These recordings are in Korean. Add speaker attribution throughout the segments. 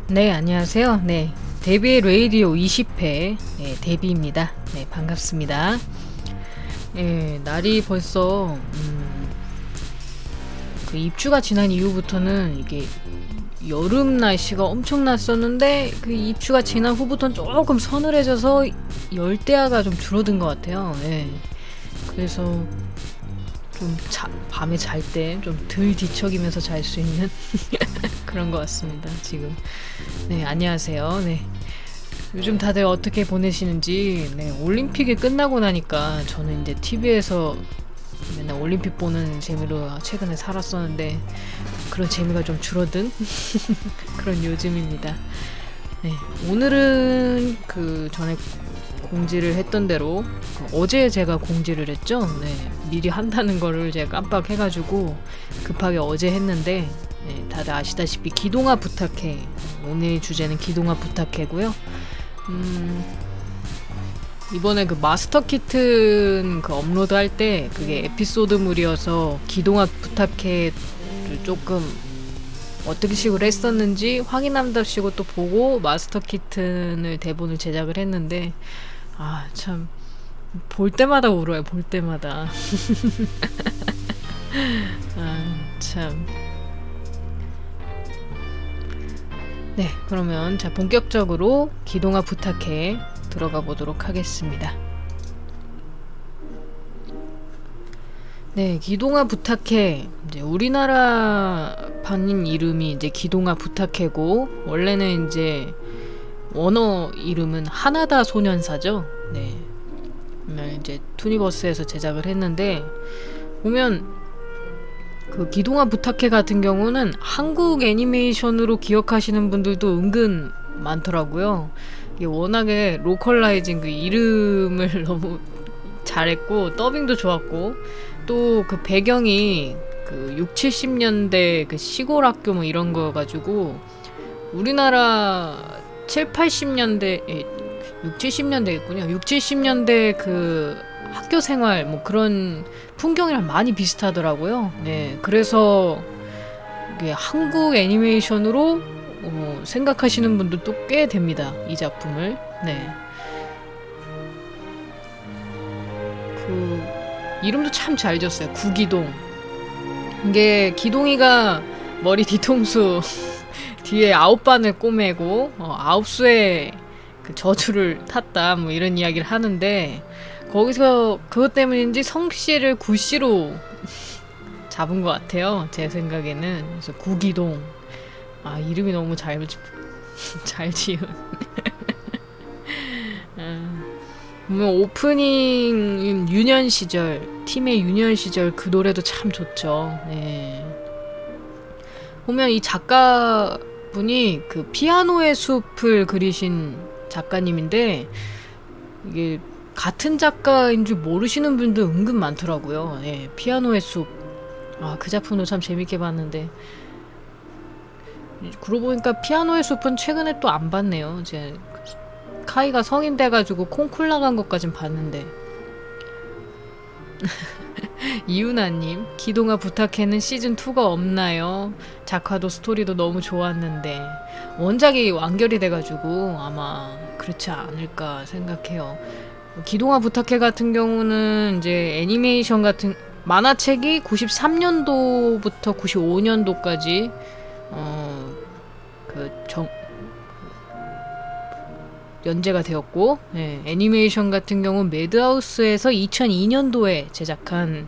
Speaker 1: 네, 안녕하세요. 네, 데뷔 레이디오 20회 데뷔입니다. 네, 반갑습니다. 날이 벌써 그 입주가 지난 이후부터는 이게 여름 날씨가 엄청 났었는데 그 입주가 지난 후부터는 조금 서늘해져서 열대야가 좀 줄어든 것 같아요. 그래서 좀 밤에 잘 때 좀 덜 뒤척이면서 잘 수 있는 그런 것 같습니다. 지금. 네, 안녕하세요. 네. 요즘 다들 어떻게 보내시는지. 네, 올림픽이 끝나고 나니까 저는 이제 TV에서 맨날 올림픽 보는 재미로 최근에 살았었는데 그런 재미가 좀 줄어든 그런 요즘입니다. 네, 오늘은 그 전에 공지를 했던 대로 어제 제가 공지를 했죠. 네, 미리 한다는 거를 제가 깜빡해가지고 급하게 어제 했는데 다들 아시다시피 기동아 부탁해. 오늘 주제는 기동아 부탁해고요. 이번에 그 마스터 키튼 그 업로드 할 때 그게 에피소드물이어서 기동아 부탁해를 조금 어떻게 식으로 했었는지 확인한답시고 또 보고 마스터 키튼을 대본을 제작을 했는데 참 볼 때마다 울어요. 볼 때마다. 참. 네, 그러면 자 본격적으로 기동아 부탁해 들어가 보도록 하겠습니다. 네, 기동아 부탁해. 이제 우리나라 판 이름이 이제 기동아 부탁해고 원래는 이제 원어 이름은 하나다 소년사죠. 네. 이제 투니버스에서 제작을 했는데 보면 그 기동아 부탁해 같은 경우는 한국 애니메이션으로 기억하시는 분들도 은근 많더라고요. 이게 워낙에 로컬라이징 그 이름을 너무 잘했고 더빙도 좋았고 또 그 배경이 그 6, 70년대 그 시골 학교 뭐 이런 거 가지고 우리나라 7, 80년대 6, 70년대겠군요. 6, 70년대 그 학교 생활 뭐 그런 풍경이랑 많이 비슷하더라고요. 네, 그래서 이게 한국 애니메이션으로 생각하시는 분들도 꽤 됩니다. 이 작품을. 네. 그 이름도 참 잘 지었어요. 구기동. 이게 기동이가 머리 뒤통수 뒤에 9반을 꼬매고 9수의 그 저주를 탔다 뭐 이런 이야기를 하는데 거기서 그것 때문인지 성씨를 구씨로 잡은 것 같아요. 제 생각에는. 그래서 구기동. 이름이 너무 잘 지은. 보면 오프닝 유년 시절, 팀의 유년 시절 그 노래도 참 좋죠. 네. 보면 이 작가분이 그 피아노의 숲을 그리신 작가님인데 이게 같은 작가인 줄 모르시는 분들 은근 많더라고요. 네, 피아노의 숲. 그 작품도 참 재밌게 봤는데 그러고 보니까 피아노의 숲은 최근에 또 안 봤네요. 이제 카이가 성인 돼가지고 콩쿨 나간 것까진 봤는데. 이윤아님, 기동아 부탁해는 시즌2가 없나요? 작화도 스토리도 너무 좋았는데 원작이 완결이 돼가지고 아마 그렇지 않을까 생각해요. 기동아 부탁해 같은 경우는 이제 애니메이션 같은 만화책이 93년도부터 95년도까지 연재가 되었고 애니메이션 같은 경우는 매드하우스에서 2002년도에 제작한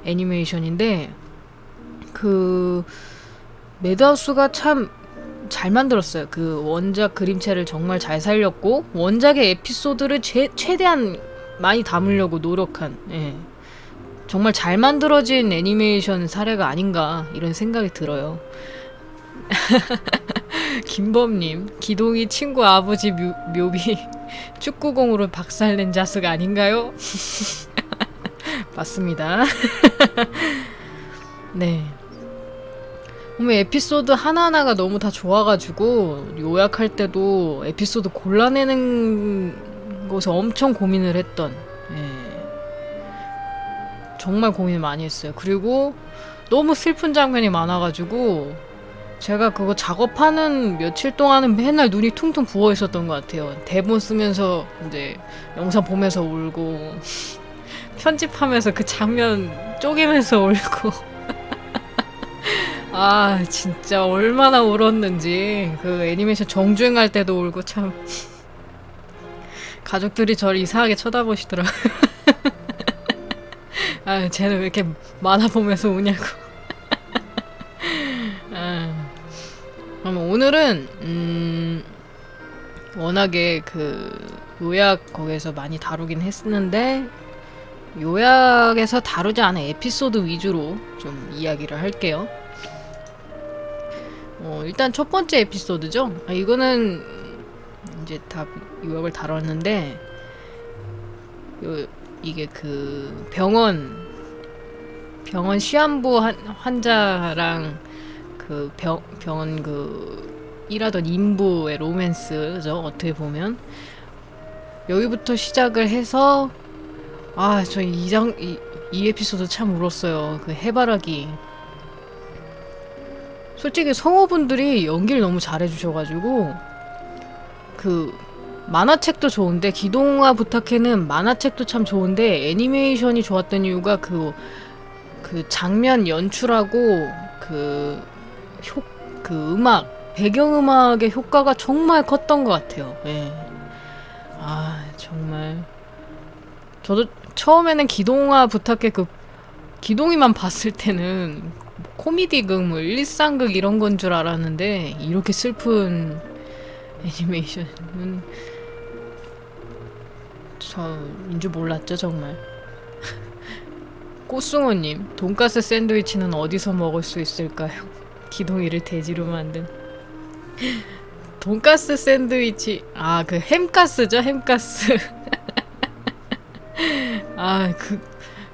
Speaker 1: 애니메이션인데 그 매드하우스가 참 잘 만들었어요. 그 원작 그림체를 정말 잘 살렸고 원작의 에피소드를 최대한 많이 담으려고 노력한 정말 잘 만들어진 애니메이션 사례가 아닌가 이런 생각이 들어요. 김범님, 기동이 친구 아버지 묘비 축구공으로 박살낸 자식 아닌가요? 맞습니다. 네. 보면 에피소드 하나하나가 너무 다 좋아가지고 요약할 때도 에피소드 골라내는 것에 엄청 고민을 했던 정말 고민을 많이 했어요. 그리고 너무 슬픈 장면이 많아가지고 제가 그거 작업하는 며칠 동안은 맨날 눈이 퉁퉁 부어 있었던 것 같아요. 대본 쓰면서 이제 영상 보면서 울고 편집하면서 그 장면 쪼개면서 울고 아 진짜 얼마나 울었는지. 그 애니메이션 정주행할 때도 울고 참 가족들이 저를 이상하게 쳐다보시더라고요. 아 쟤는 왜 이렇게 만화 보면서 우냐고. 아, 그럼 오늘은 워낙에 그 요약 거기에서 많이 다루긴 했는데 요약에서 다루지 않은 에피소드 위주로 좀 이야기를 할게요. 일단 첫 번째 에피소드죠. 이거는 이제 다 요약을 다뤘는데 이게 그 병원 시한부 환자랑 그 병원 그 일하던 인부의 로맨스죠. 어떻게 보면 여기부터 시작을 해서 저 이 에피소드 참 울었어요. 그 해바라기. 솔직히 성우분들이 연기를 너무 잘해주셔가지고 그 만화책도 좋은데 기동아 부탁해는 만화책도 참 좋은데 애니메이션이 좋았던 이유가 그 장면 연출하고 그 음악 배경음악의 효과가 정말 컸던 것 같아요. 예. 정말 저도 처음에는 기동아 부탁해 그 기동이만 봤을 때는 코미디극 뭐 일상극 이런 건 줄 알았는데 이렇게 슬픈 애니메이션은 저인 줄 몰랐죠 정말. 꽃숭어님, 돈가스 샌드위치는 어디서 먹을 수 있을까요? 기동이를 돼지로 만든 돈가스 샌드위치. 그 햄가스죠 햄가스.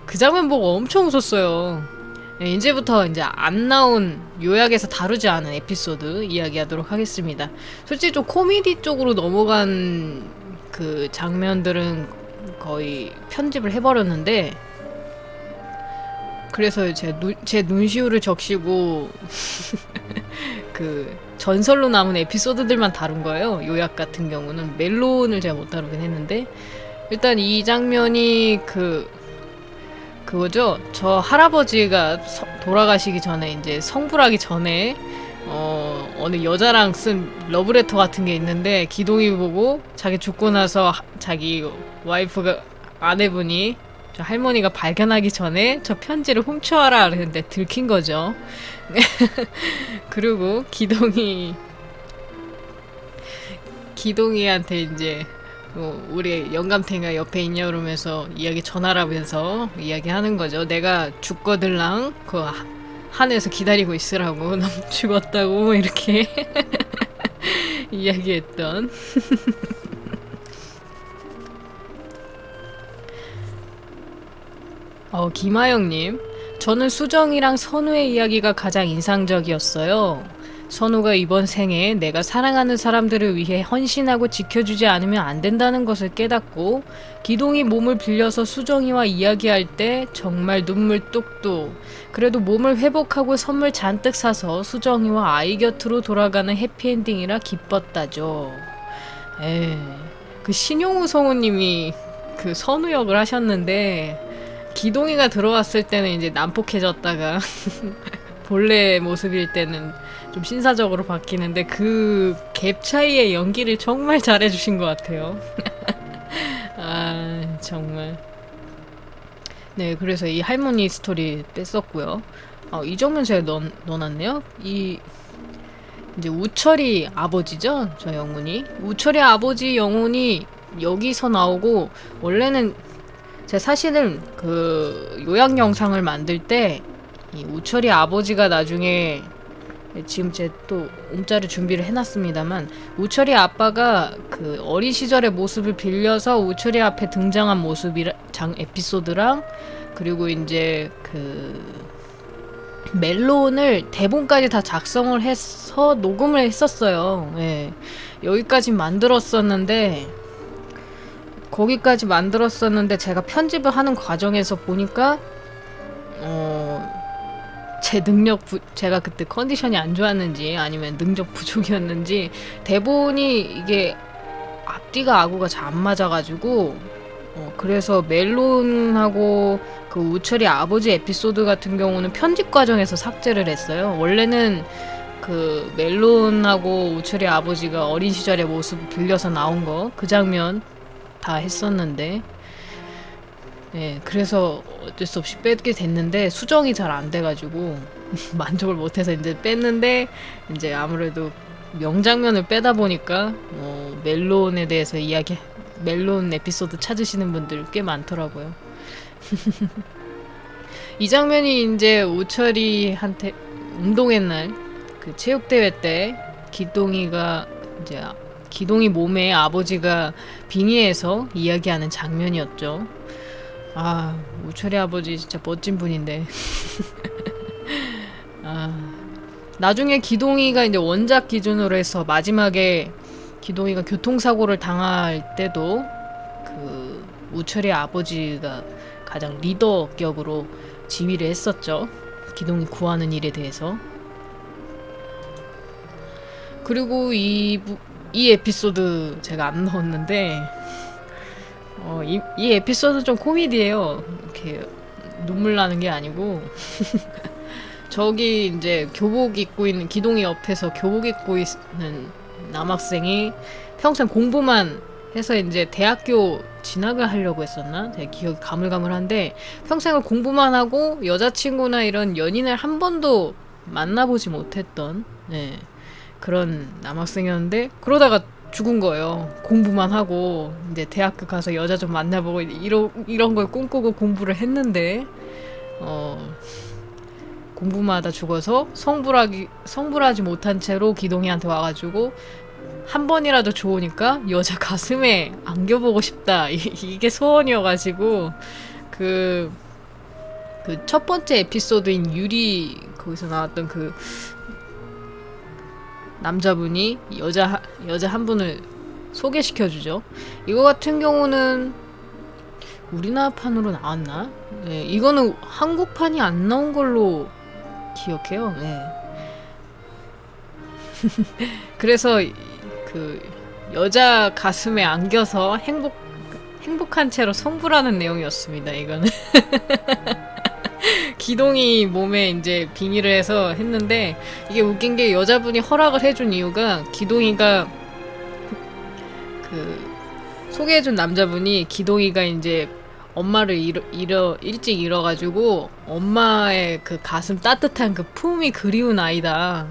Speaker 1: 그 장면 보고 엄청 웃었어요. 이제부터 이제 안 나온 요약에서 다루지 않은 에피소드 이야기하도록 하겠습니다. 솔직히 좀 코미디 쪽으로 넘어간 그 장면들은 거의 편집을 해버렸는데 그래서 제 눈시울을 적시고 그 전설로 남은 에피소드들만 다룬 거예요. 요약 같은 경우는 멜론을 제가 못 다루긴 했는데 일단 이 장면이 그거죠. 저 할아버지가 돌아가시기 전에 이제 성불하기 전에 어느 여자랑 쓴 러브레터 같은 게 있는데 기동이 보고 자기 죽고 나서 자기 와이프가 아내분이 저 할머니가 발견하기 전에 저 편지를 훔쳐와라 그랬는데 들킨 거죠. 그리고 기동이한테 이제 우리 영감탱이가 옆에 있냐 그러면서 이야기 전화라면서 이야기하는 거죠. 내가 죽거들랑 그 하늘에서 기다리고 있으라고 넌 죽었다고 이렇게 이야기했던 김하영님, 저는 수정이랑 선우의 이야기가 가장 인상적이었어요. 선우가 이번 생에 내가 사랑하는 사람들을 위해 헌신하고 지켜주지 않으면 안 된다는 것을 깨닫고 기동이 몸을 빌려서 수정이와 이야기할 때 정말 눈물 뚝뚝. 그래도 몸을 회복하고 선물 잔뜩 사서 수정이와 아이 곁으로 돌아가는 해피엔딩이라 기뻤다죠. 그 신용우 성우님이 그 선우 역을 하셨는데 기동이가 들어왔을 때는 이제 난폭해졌다가 본래 모습일 때는 좀 신사적으로 바뀌는데 그 갭 차이의 연기를 정말 잘해주신 것 같아요. 정말. 네, 그래서 이 할머니 스토리 뺐었고요. 이 장면 제가 넣어놨네요. 이제 우철이 아버지죠, 저 영훈이. 우철이 아버지 영훈이 여기서 나오고 원래는 제가 사실은 그 요약 영상을 만들 때 이 우철이 아버지가 나중에 지금 제 또 움짤을 준비를 해놨습니다만 우철이 아빠가 그 어린 시절의 모습을 빌려서 우철이 앞에 등장한 에피소드랑 그리고 이제 그 멜론을 대본까지 다 작성을 해서 녹음을 했었어요. 여기까지 거기까지 만들었었는데 제가 편집을 하는 과정에서 보니까 제가 그때 컨디션이 안 좋았는지 아니면 능력 부족이었는지 대본이 이게 앞뒤가 아구가 잘 안 맞아가지고 그래서 멜론하고 그 우철이 아버지 에피소드 같은 경우는 편집 과정에서 삭제를 했어요. 원래는 그 멜론하고 우철이 아버지가 어린 시절의 모습 빌려서 나온 거 그 장면 다 했었는데 그래서 어쩔 수 없이 빼게 됐는데 수정이 잘 안 돼가지고 만족을 못해서 이제 뺐는데 이제 아무래도 명장면을 빼다 보니까 멜론에 대해서 멜론 에피소드 찾으시는 분들 꽤 많더라고요. 이 장면이 이제 우철이한테 운동회 날 그 체육대회 때 기동이 몸에 아버지가 빙의해서 이야기하는 장면이었죠. 아, 우철이 아버지 진짜 멋진 분인데. 나중에 기동이가 이제 원작 기준으로 해서 마지막에 기동이가 교통사고를 당할 때도 그 우철이 아버지가 가장 리더격으로 지휘를 했었죠. 기동이 구하는 일에 대해서. 그리고 이 에피소드 제가 안 넣었는데 이 에피소드 좀 코미디예요. 이렇게 눈물 나는 게 아니고 저기 이제 교복 입고 있는 기동이 옆에서 교복 입고 있는 남학생이 평생 공부만 해서 이제 대학교 진학을 하려고 했었나? 제 기억이 가물가물한데 평생을 공부만 하고 여자친구나 이런 연인을 한 번도 만나보지 못했던 그런 남학생이었는데 그러다가 죽은 거예요. 공부만 하고 이제 대학교 가서 여자 좀 만나보고 이런 걸 꿈꾸고 공부를 했는데 공부만 하다 죽어서 성불하지 못한 채로 기동이한테 와가지고 한 번이라도 좋으니까 여자 가슴에 안겨보고 싶다 이게 소원이어가지고 그 첫 번째 에피소드인 유리 거기서 나왔던 그 남자분이 여자 한 분을 소개시켜주죠. 이거 같은 경우는 우리나라판으로 나왔나? 이거는 한국판이 안 나온 걸로 기억해요. 그래서 그 여자 가슴에 안겨서 행복한 채로 성불하는 내용이었습니다. 이거는 기동이 몸에 이제 빙의를 해서 했는데 이게 웃긴 게 여자분이 허락을 해준 이유가 기동이가 그 소개해준 남자분이 기동이가 이제 엄마를 일찍 잃어가지고 엄마의 그 가슴 따뜻한 그 품이 그리운 아이다.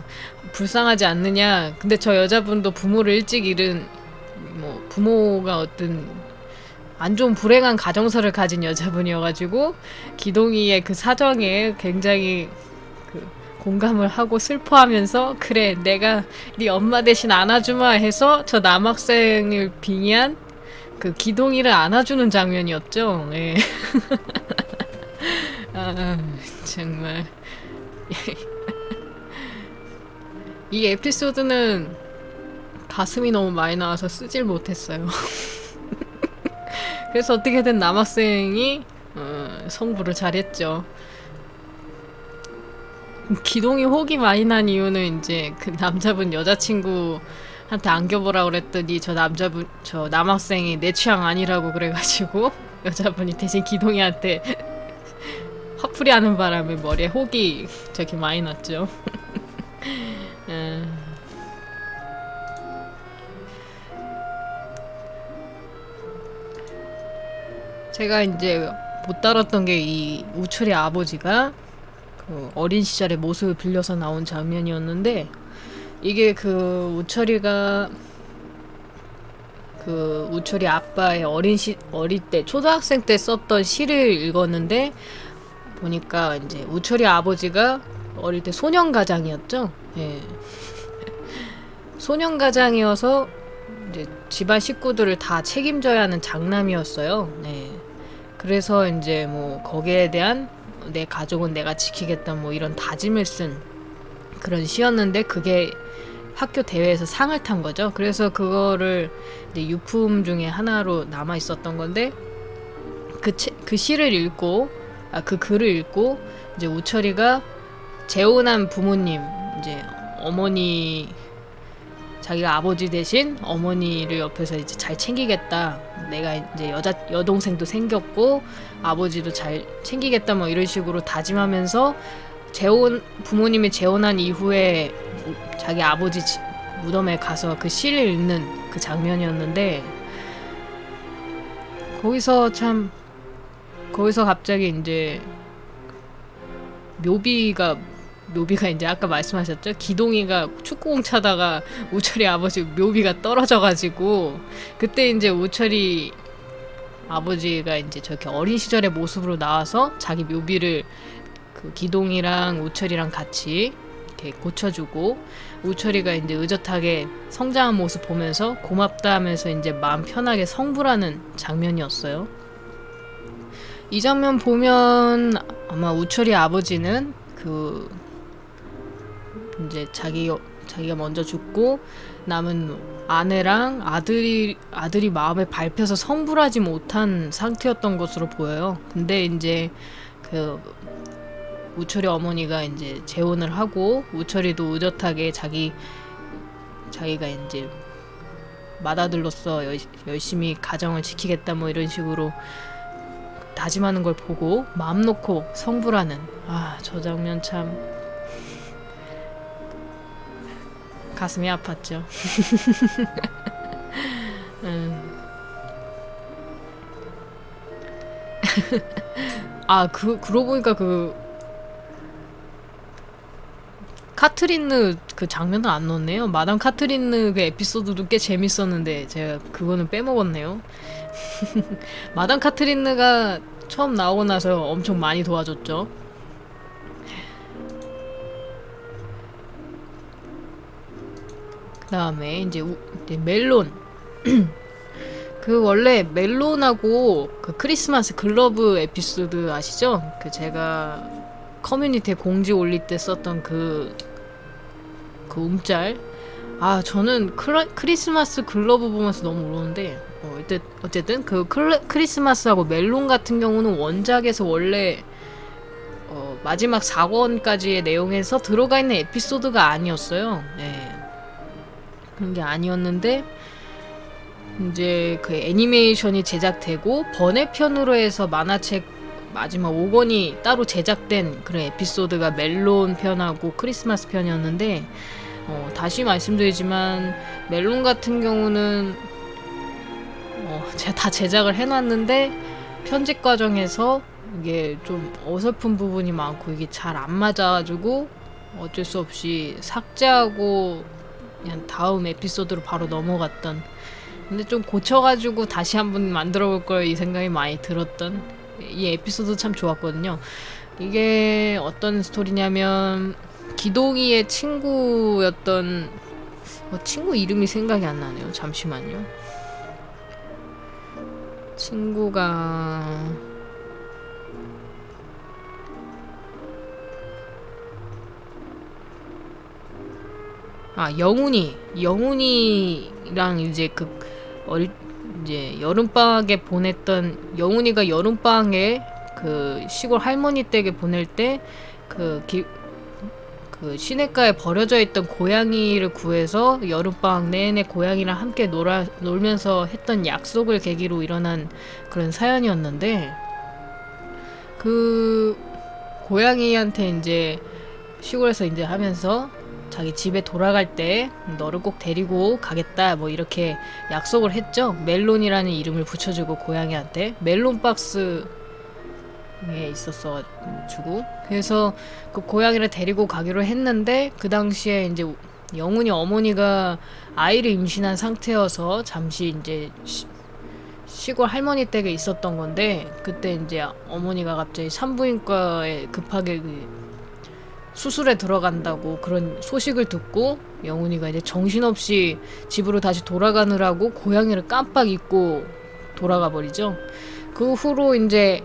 Speaker 1: 불쌍하지 않느냐. 근데 저 여자분도 부모를 일찍 잃은 부모가 어떤 안 좋은 불행한 가정사를 가진 여자분이어가지고 기동이의 그 사정에 굉장히 그 공감을 하고 슬퍼하면서 그래 내가 네 엄마 대신 안아주마 해서 저 남학생을 빙의한 그 기동이를 안아주는 장면이었죠. 정말 이 에피소드는 가슴이 너무 많이 나와서 쓰질 못했어요. 그래서 어떻게든 남학생이 성부를 잘했죠. 기동이 혹이 많이 난 이유는 이제 그 남자분 여자친구한테 안겨보라 그랬더니 저 남학생이 내 취향 아니라고 그래가지고 여자분이 대신 기동이한테 화풀이 하는 바람에 머리에 혹이 저렇게 많이 났죠. 제가 이제 못 다뤘던 게 이 우철이 아버지가 그 어린 시절의 모습을 빌려서 나온 장면이었는데 이게 그 우철이 아빠의 어릴 때 초등학생 때 썼던 시를 읽었는데 보니까 이제 우철이 아버지가 어릴 때 소년가장이었죠. 소년가장이어서 이제 집안 식구들을 다 책임져야 하는 장남이었어요. 그래서 이제 뭐 거기에 대한 내 가족은 내가 지키겠다 뭐 이런 다짐을 쓴 그런 시였는데 그게 학교 대회에서 상을 탄 거죠. 그래서 그거를 이제 유품 중에 하나로 남아 있었던 건데 그 시를 읽고 그 글을 읽고 이제 우철이가 재혼한 부모님, 이제 어머니, 자기가 아버지 대신 어머니를 옆에서 이제 잘 챙기겠다. 내가 이제 여동생도 생겼고 아버지도 잘 챙기겠다 뭐 이런 식으로 다짐하면서 부모님이 재혼한 이후에 자기 아버지 무덤에 가서 그 시를 읽는 그 장면이었는데, 거기서 갑자기 이제 묘비가 이제 아까 말씀하셨죠? 기동이가 축구공 차다가 우철이 아버지 묘비가 떨어져가지고, 그때 이제 우철이 아버지가 이제 저렇게 어린 시절의 모습으로 나와서 자기 묘비를 그 기동이랑 우철이랑 같이 이렇게 고쳐주고, 우철이가 이제 의젓하게 성장한 모습 보면서 고맙다 하면서 이제 마음 편하게 성불하는 장면이었어요. 이 장면 보면 아마 우철이 아버지는 그 이제 자기가 먼저 죽고 남은 아내랑 아들이 마음에 밟혀서 성불하지 못한 상태였던 것으로 보여요. 근데 이제 그 우철이 어머니가 이제 재혼을 하고, 우철이도 의젓하게 자기가 이제 맏아들로서 열심히 가정을 지키겠다 뭐 이런 식으로 다짐하는 걸 보고 마음 놓고 성불하는, 저 장면 참 가슴이 아팠죠. 그러고 보니까 카트리느 그 장면을 안 넣었네요. 마담 카트리느 그 에피소드도 꽤 재밌었는데 제가 그거는 빼먹었네요. 마담 카트리느가 처음 나오고 나서 엄청 많이 도와줬죠. 그 다음에 이제 멜론. 그 원래 멜론하고 그 크리스마스 글러브 에피소드 아시죠? 그 제가 커뮤니티에 공지 올릴 때 썼던 그 움짤. 저는 크리스마스 글러브 보면서 너무 울었는데, 어쨌든 그 크리스마스하고 멜론 같은 경우는 원작에서 원래 마지막 4권까지의 내용에서 들어가 있는 에피소드가 아니었어요. 네. 그런 게 아니었는데 이제 그 애니메이션이 제작되고 번외편으로 해서 만화책 마지막 5권이 따로 제작된 그런 에피소드가 멜론 편하고 크리스마스 편이었는데, 다시 말씀드리지만 멜론 같은 경우는 제가 다 제작을 해놨는데 편집 과정에서 이게 좀 어설픈 부분이 많고 이게 잘 안 맞아가지고 어쩔 수 없이 삭제하고 그냥 다음 에피소드로 바로 넘어갔던, 근데 좀 고쳐가지고 다시 한번 만들어 볼 걸 이 생각이 많이 들었던 이 에피소드 참 좋았거든요. 이게 어떤 스토리냐면 기동이의 친구였던 친구 이름이 생각이 안 나네요. 잠시만요. 친구가 영훈이랑 이제 이제 여름방학에 보냈던, 영훈이가 여름방학에 그 시골 할머니 댁에 보낼 때 그 시냇가에 버려져 있던 고양이를 구해서 여름방학 내내 고양이랑 함께 놀면서 했던 약속을 계기로 일어난 그런 사연이었는데, 그 고양이한테 이제 시골에서 이제 하면서 자기 집에 돌아갈 때 너를 꼭 데리고 가겠다 뭐 이렇게 약속을 했죠. 멜론이라는 이름을 붙여주고 고양이한테 멜론박스에 있었어가지고, 그래서 그 고양이를 데리고 가기로 했는데 그 당시에 이제 영훈이 어머니가 아이를 임신한 상태여서 잠시 이제 시골 할머니 댁에 있었던 건데, 그때 이제 어머니가 갑자기 산부인과에 급하게 수술에 들어간다고 그런 소식을 듣고 영훈이가 이제 정신없이 집으로 다시 돌아가느라고 고양이를 깜빡 잊고 돌아가 버리죠. 그 후로 이제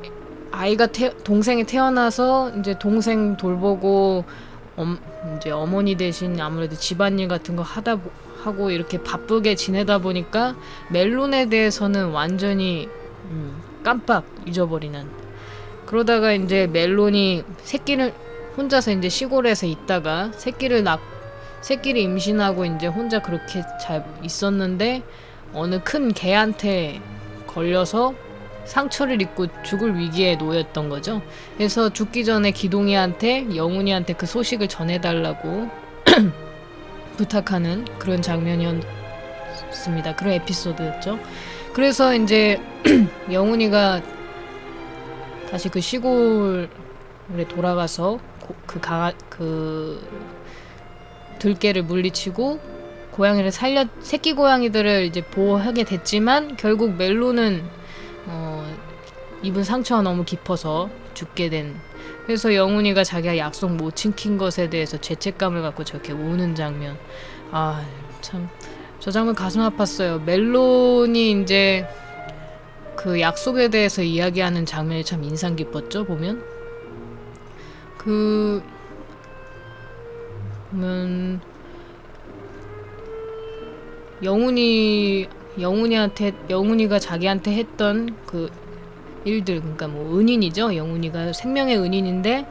Speaker 1: 아이가 동생이 태어나서 이제 동생 돌보고 이제 어머니 대신 아무래도 집안일 같은 거 하고 이렇게 바쁘게 지내다 보니까 멜론에 대해서는 완전히 깜빡 잊어버리는. 그러다가 이제 멜론이 혼자서 이제 시골에서 있다가 새끼를 임신하고 이제 혼자 그렇게 잘 있었는데 어느 큰 개한테 걸려서 상처를 입고 죽을 위기에 놓였던 거죠. 그래서 죽기 전에 기동이한테 영훈이한테 그 소식을 전해달라고 부탁하는 그런 장면이었습니다. 그런 에피소드였죠. 그래서 이제 영훈이가 다시 그 시골에 돌아가서 그 들개를 물리치고 새끼 고양이들을 이제 보호하게 됐지만 결국 멜로는 입은 상처가 너무 깊어서 죽게 된. 그래서 영훈이가 자기가 약속 못 지킨 것에 대해서 죄책감을 갖고 저렇게 우는 장면. 아, 참, 저 장면 가슴 아팠어요. 멜론이 이제 그 약속에 대해서 이야기하는 장면이 참 인상 깊었죠, 보면. 보면, 영훈이가 자기한테 했던 그 일들, 그러니까 뭐 은인이죠. 영훈이가 생명의 은인인데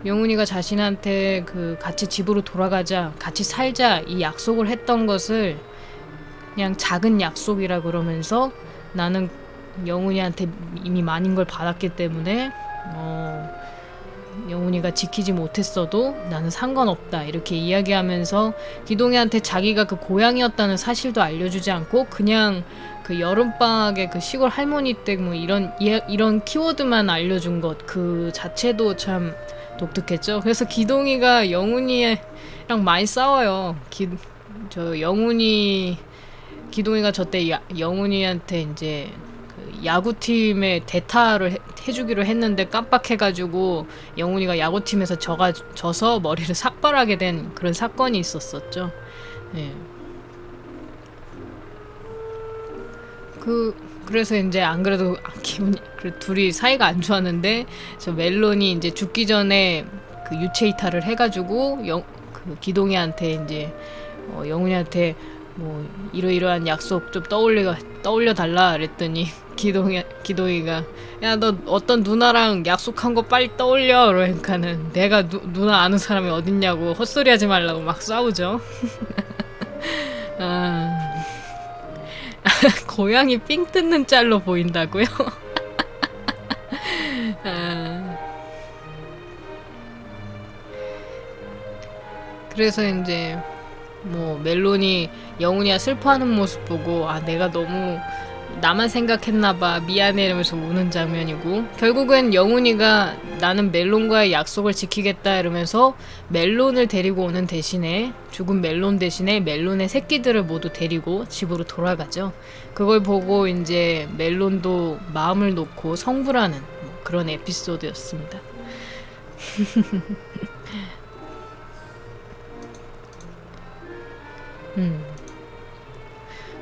Speaker 1: 영훈이가 자신한테 그 같이 집으로 돌아가자, 같이 살자 이 약속을 했던 것을 그냥 작은 약속이라 그러면서 나는 영훈이한테 이미 많은 걸 받았기 때문에 영훈이가 지키지 못했어도 나는 상관없다 이렇게 이야기하면서 기동이한테 자기가 그 고양이였다는 사실도 알려주지 않고 그냥 그 여름방학에 그 시골 할머니 댁 뭐 이런 키워드만 알려준 것 그 자체도 참 독특했죠. 그래서 기동이가 영훈이랑 많이 싸워요. 기동이가 저때 영훈이한테 이제 야구팀의 대타를 해주기로 했는데 깜빡해가지고 영훈이가 야구팀에서 져서 머리를 삭발하게 된 그런 사건이 있었었죠. 예. 그래서 이제 안 그래도 둘이 사이가 안 좋았는데 저 멜론이 이제 죽기 전에 그 유체 이탈을 해가지고 그 기동이한테 이제 영훈이한테 뭐 이러이러한 약속 좀 떠올려 달라 그랬더니 기동이가 야 너 어떤 누나랑 약속한 거 빨리 떠올려 그러니까는 내가 누나 아는 사람이 어딨냐고 헛소리하지 말라고 막 싸우죠. 고양이 삥 뜯는 짤로 보인다고요? 그래서 이제 뭐 멜론이 영훈이가 슬퍼하는 모습 보고 내가 너무 나만 생각했나봐 미안해 이러면서 우는 장면이고 결국엔 영훈이가 나는 멜론과의 약속을 지키겠다 이러면서 멜론을 데리고 오는 대신에 죽은 멜론 대신에 멜론의 새끼들을 모두 데리고 집으로 돌아가죠. 그걸 보고 이제 멜론도 마음을 놓고 성불하는 그런 에피소드였습니다.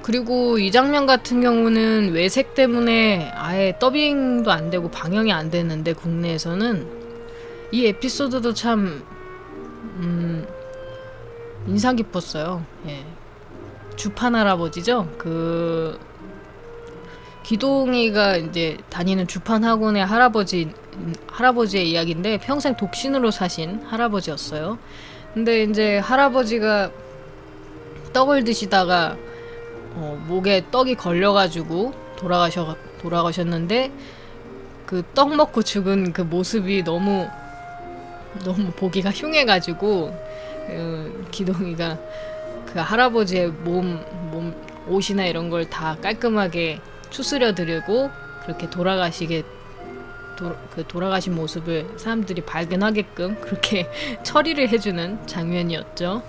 Speaker 1: 그리고 이 장면 같은 경우는 외색 때문에 아예 더빙도 안 되고 방영이 안 되는데 국내에서는 이 에피소드도 참 인상 깊었어요. 예. 주판 할아버지죠. 그 기동이가 이제 다니는 주판 학원의 할아버지의 이야기인데 평생 독신으로 사신 할아버지였어요. 근데 이제 할아버지가 떡을 드시다가 목에 떡이 걸려가지고 돌아가셨는데 그 떡 먹고 죽은 그 모습이 너무 보기가 흉해가지고 기동이가 그 할아버지의 몸 옷이나 이런 걸 다 깔끔하게 추스려 드리고 그렇게 돌아가신 모습을 사람들이 발견하게끔 그렇게 처리를 해주는 장면이었죠.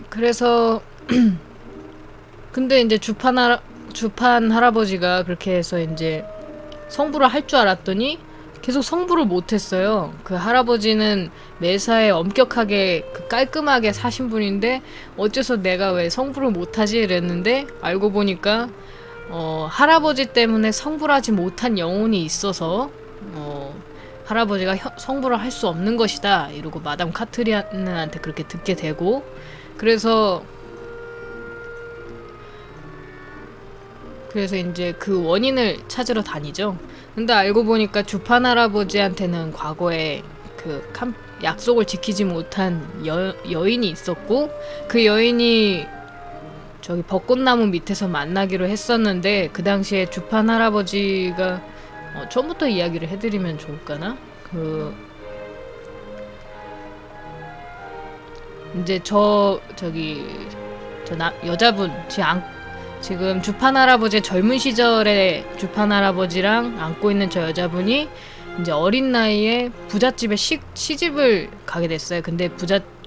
Speaker 1: 그래서 근데 이제 주판 할아버지가 그렇게 해서 이제 성불을 할 줄 알았더니 계속 성불을 못했어요. 그 할아버지는 매사에 엄격하게 깔끔하게 사신 분인데 어째서 내가 왜 성불을 못하지 이랬는데 알고 보니까 할아버지 때문에 성불하지 못한 영혼이 있어서 할아버지가 성불을 할 수 없는 것이다 이러고 마담 카트리안한테 그렇게 듣게 되고 그래서 그래서 이제 그 원인을 찾으러 다니죠. 근데 알고 보니까 주판 할아버지한테는 과거에 그 약속을 지키지 못한 여인이 있었고, 그 여인이 저기 벚꽃나무 밑에서 만나기로 했었는데, 그 당시에 주판 할아버지가 처음부터 이야기를 해드리면 좋을까나? 이제 여자분 지금 주판 할아버지의 젊은 시절에 주판 할아버지랑 안고 있는 저 여자분이 이제 어린 나이에 부잣집에 시집을 가게 됐어요. 근데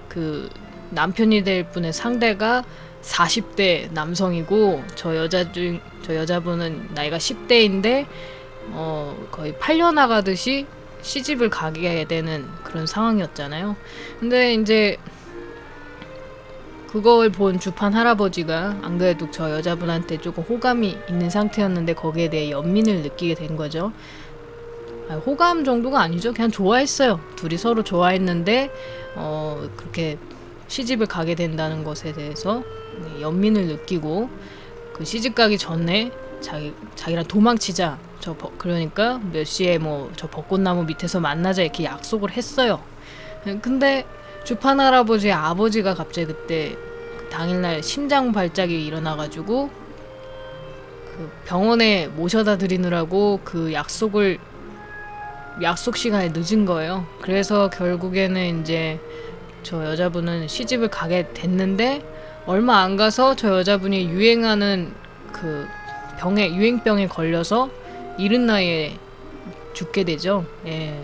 Speaker 1: 그 남편이 될 분의 상대가 40대 남성이고, 저 여자분은 나이가 10대인데 거의 팔려나가듯이 시집을 가게 되는 그런 상황이었잖아요. 근데 이제 그걸 본 주판 할아버지가 안 그래도 저 여자분한테 조금 호감이 있는 상태였는데 거기에 대해 연민을 느끼게 된 거죠. 호감 정도가 아니죠. 그냥 좋아했어요. 둘이 서로 좋아했는데 그렇게 시집을 가게 된다는 것에 대해서 연민을 느끼고, 그 시집 가기 전에 자기랑 도망치자. 그러니까 몇 시에 저 벚꽃나무 밑에서 만나자 이렇게 약속을 했어요. 근데 주판 할아버지의 아버지가 갑자기 그때 당일날 심장 발작이 일어나가지고 그 병원에 모셔다 드리느라고 그 약속 시간에 늦은 거예요. 그래서 결국에는 이제 저 여자분은 시집을 가게 됐는데, 얼마 안 가서 저 여자분이 유행하는 그 유행병에 걸려서 이른 나이에 죽게 되죠. 예.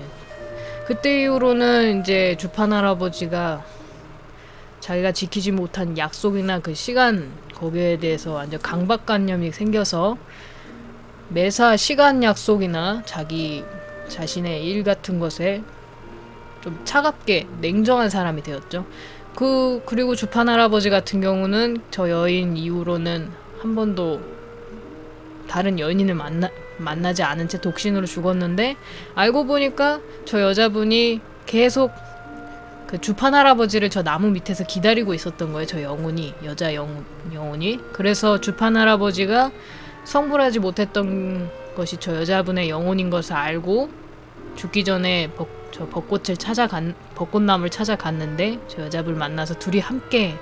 Speaker 1: 그때 이후로는 이제 주판 할아버지가 자기가 지키지 못한 약속이나 그 시간, 거기에 대해서 완전 강박관념이 생겨서 매사 시간 약속이나 자신의 일 같은 것에 좀 차갑게 냉정한 사람이 되었죠. 그리고 주판 할아버지 같은 경우는 저 여인 이후로는 한 번도 다른 여인을 만나지 않은 채 독신으로 죽었는데, 알고 보니까 저 여자분이 계속 그 주판 할아버지를 저 나무 밑에서 기다리고 있었던 거예요. 저 여자 영혼이. 그래서 주판 할아버지가 성불하지 못했던 것이 저 여자분의 영혼인 것을 알고 죽기 전에 벚꽃나무를 찾아갔는데, 저 여자분을 만나서 둘이 함께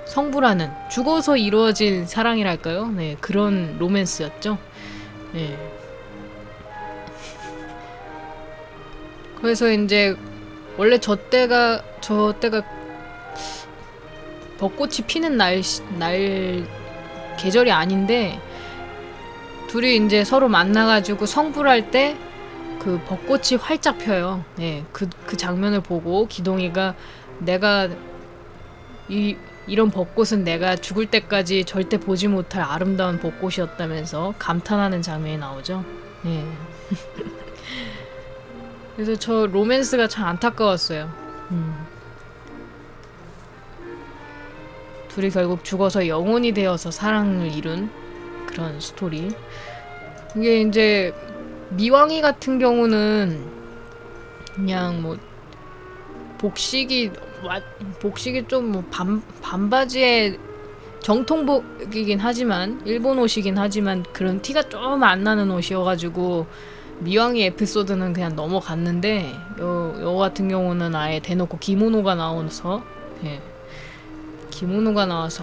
Speaker 1: 성불하는, 죽어서 이루어진 사랑이랄까요? 네, 그런 로맨스였죠. 네. 그래서 이제 원래 저 때가 벚꽃이 피는 날 계절이 아닌데, 둘이 이제 서로 만나가지고 성불할 때 그 벚꽃이 활짝 펴요. 네, 그 장면을 보고 기동이가 이런 벚꽃은 내가 죽을 때까지 절대 보지 못할 아름다운 벚꽃이었다면서 감탄하는 장면이 나오죠. 네. 그래서 저 로맨스가 참 안타까웠어요. 둘이 결국 죽어서 영혼이 되어서 사랑을 이룬 그런 스토리. 이게 이제 미왕이 같은 경우는 그냥 복식이 좀 반바지에 정통복이긴 하지만, 일본 옷이긴 하지만 그런 티가 좀 안 나는 옷이어가지고 미왕이 에피소드는 그냥 넘어갔는데, 요 같은 경우는 아예 대놓고 기모노가 나와서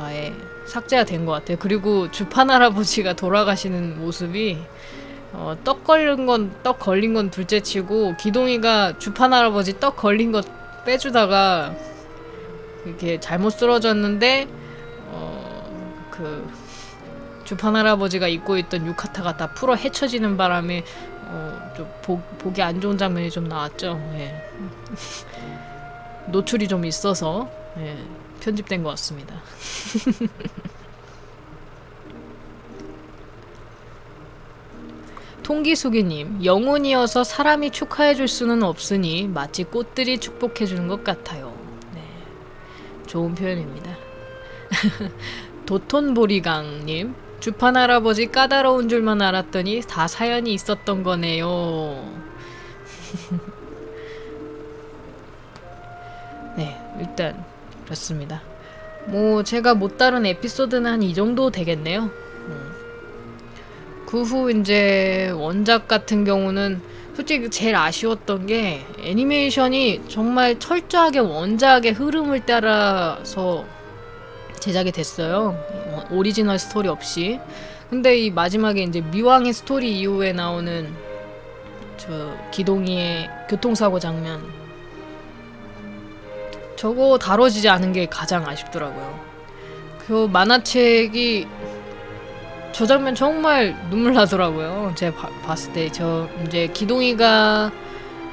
Speaker 1: 아예 삭제가 된 것 같아요. 그리고 주판 할아버지가 돌아가시는 모습이 떡 걸린 건 둘째치고, 기동이가 주판 할아버지 떡 걸린 거 빼주다가 이렇게 잘못 쓰러졌는데 그 주판 할아버지가 입고 있던 유카타가 다 풀어 헤쳐지는 바람에 좀 보기 안 좋은 장면이 좀 나왔죠. 예. 노출이 좀 있어서 편집된 것 같습니다. 통기수기님, 영혼이어서 사람이 축하해줄 수는 없으니 마치 꽃들이 축복해주는 것 같아요. 네, 좋은 표현입니다. 도톤보리강님, 주판 할아버지 까다로운 줄만 알았더니 다 사연이 있었던 거네요. 네, 일단 그렇습니다. 제가 못 다룬 에피소드는 한 이 정도 되겠네요. 그 후 이제 원작 같은 경우는 솔직히 제일 아쉬웠던 게 애니메이션이 정말 철저하게 원작의 흐름을 따라서 제작이 됐어요. 오리지널 스토리 없이. 근데 이 마지막에 이제 미왕의 스토리 이후에 나오는 저 기동이의 교통사고 장면, 저거 다뤄지지 않은 게 가장 아쉽더라고요. 그 만화책이 저 장면 정말 눈물 나더라고요. 제가 봤을 때 저 이제 기동이가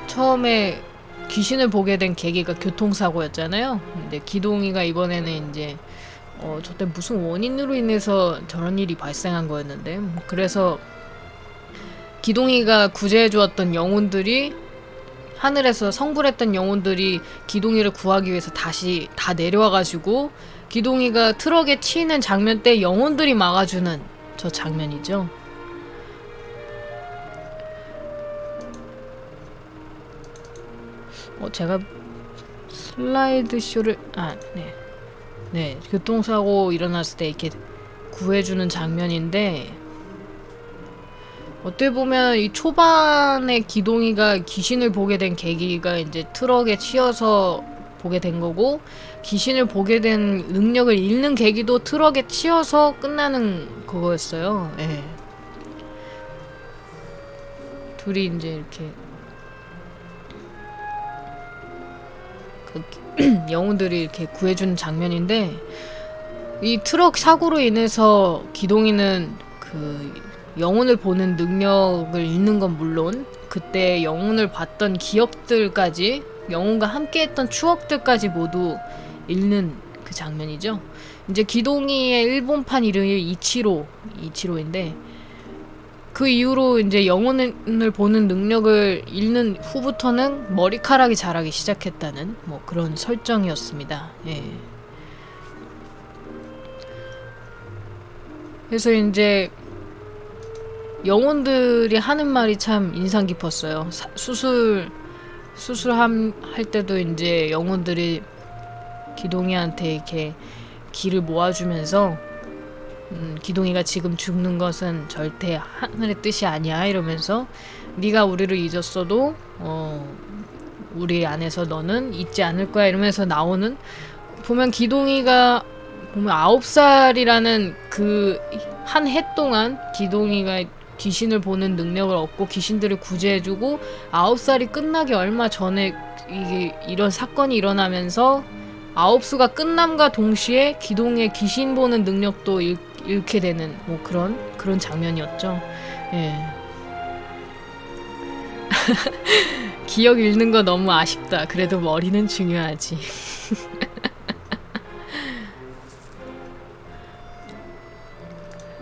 Speaker 1: 처음에 귀신을 보게 된 계기가 교통사고였잖아요. 근데 기동이가 이번에는 이제 저때 무슨 원인으로 인해서 저런 일이 발생한 거였는데, 그래서 기동이가 구제해주었던 영혼들이, 하늘에서 성불했던 영혼들이 기동이를 구하기 위해서 다시 다 내려와가지고 기동이가 트럭에 치이는 장면 때 영혼들이 막아주는 저 장면이죠. 제가 슬라이드 쇼를 네, 교통사고 일어났을 때 이렇게 구해주는 장면인데, 어떻게 보면 이 초반에 기동이가 귀신을 보게 된 계기가 이제 트럭에 치여서 보게 된 거고, 귀신을 보게 된 능력을 잃는 계기도 트럭에 치여서 끝나는 그거였어요. 예. 둘이 이제 이렇게 영웅들이 이렇게 구해주는 장면인데, 이 트럭 사고로 인해서 기동이는 그 영혼을 보는 능력을 잃는 건 물론 그때 영혼을 봤던 기억들까지, 영혼과 함께했던 추억들까지 모두 잃는 그 장면이죠. 이제 기동이의 일본판 이름이 이치로인데, 그 이후로 이제 영혼을 보는 능력을 잃는 후부터는 머리카락이 자라기 시작했다는 뭐 그런 설정이었습니다. 예. 그래서 이제 영혼들이 하는 말이 참 인상 깊었어요. 수술할 때도 이제 영혼들이 기동이한테 이렇게 기를 모아주면서 기동이가 지금 죽는 것은 절대 하늘의 뜻이 아니야 이러면서, 네가 우리를 잊었어도 우리 안에서 너는 잊지 않을 거야 이러면서 나오는, 보면 기동이가 보면 9살이라는 그 한 해 동안 기동이가 귀신을 보는 능력을 얻고 귀신들을 구제해주고, 9살이 끝나기 얼마 전에 이런 사건이 일어나면서 9수가 끝남과 동시에 기동의 귀신 보는 능력도 잃게 되는 뭐 그런 장면이었죠. 예. 기억 잃는 거 너무 아쉽다. 그래도 머리는 중요하지.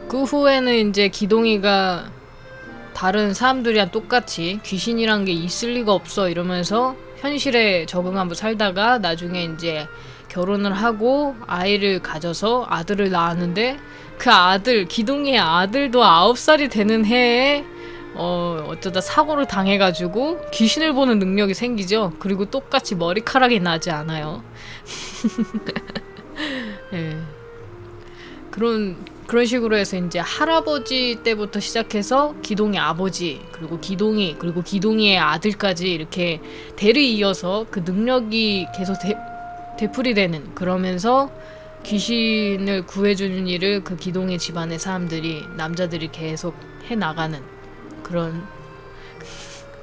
Speaker 1: 그 후에는 이제 기동이가 다른 사람들이랑 똑같이 귀신이란 게 있을 리가 없어 이러면서 현실에 적응하고 살다가 나중에 이제 결혼을 하고 아이를 가져서 아들을 낳았는데, 그 아들, 기동이의 아들도 9살이 되는 해에 어쩌다 사고를 당해가지고 귀신을 보는 능력이 생기죠. 그리고 똑같이 머리카락이 나지 않아요. 예. 그런 식으로 해서 이제 할아버지 때부터 시작해서 기동이 아버지, 그리고 기동이의 아들까지 이렇게 대를 이어서 그 능력이 계속 되풀이되는, 그러면서 귀신을 구해주는 일을 그 기동의 집안의 사람들이, 남자들이 계속 해나가는 그런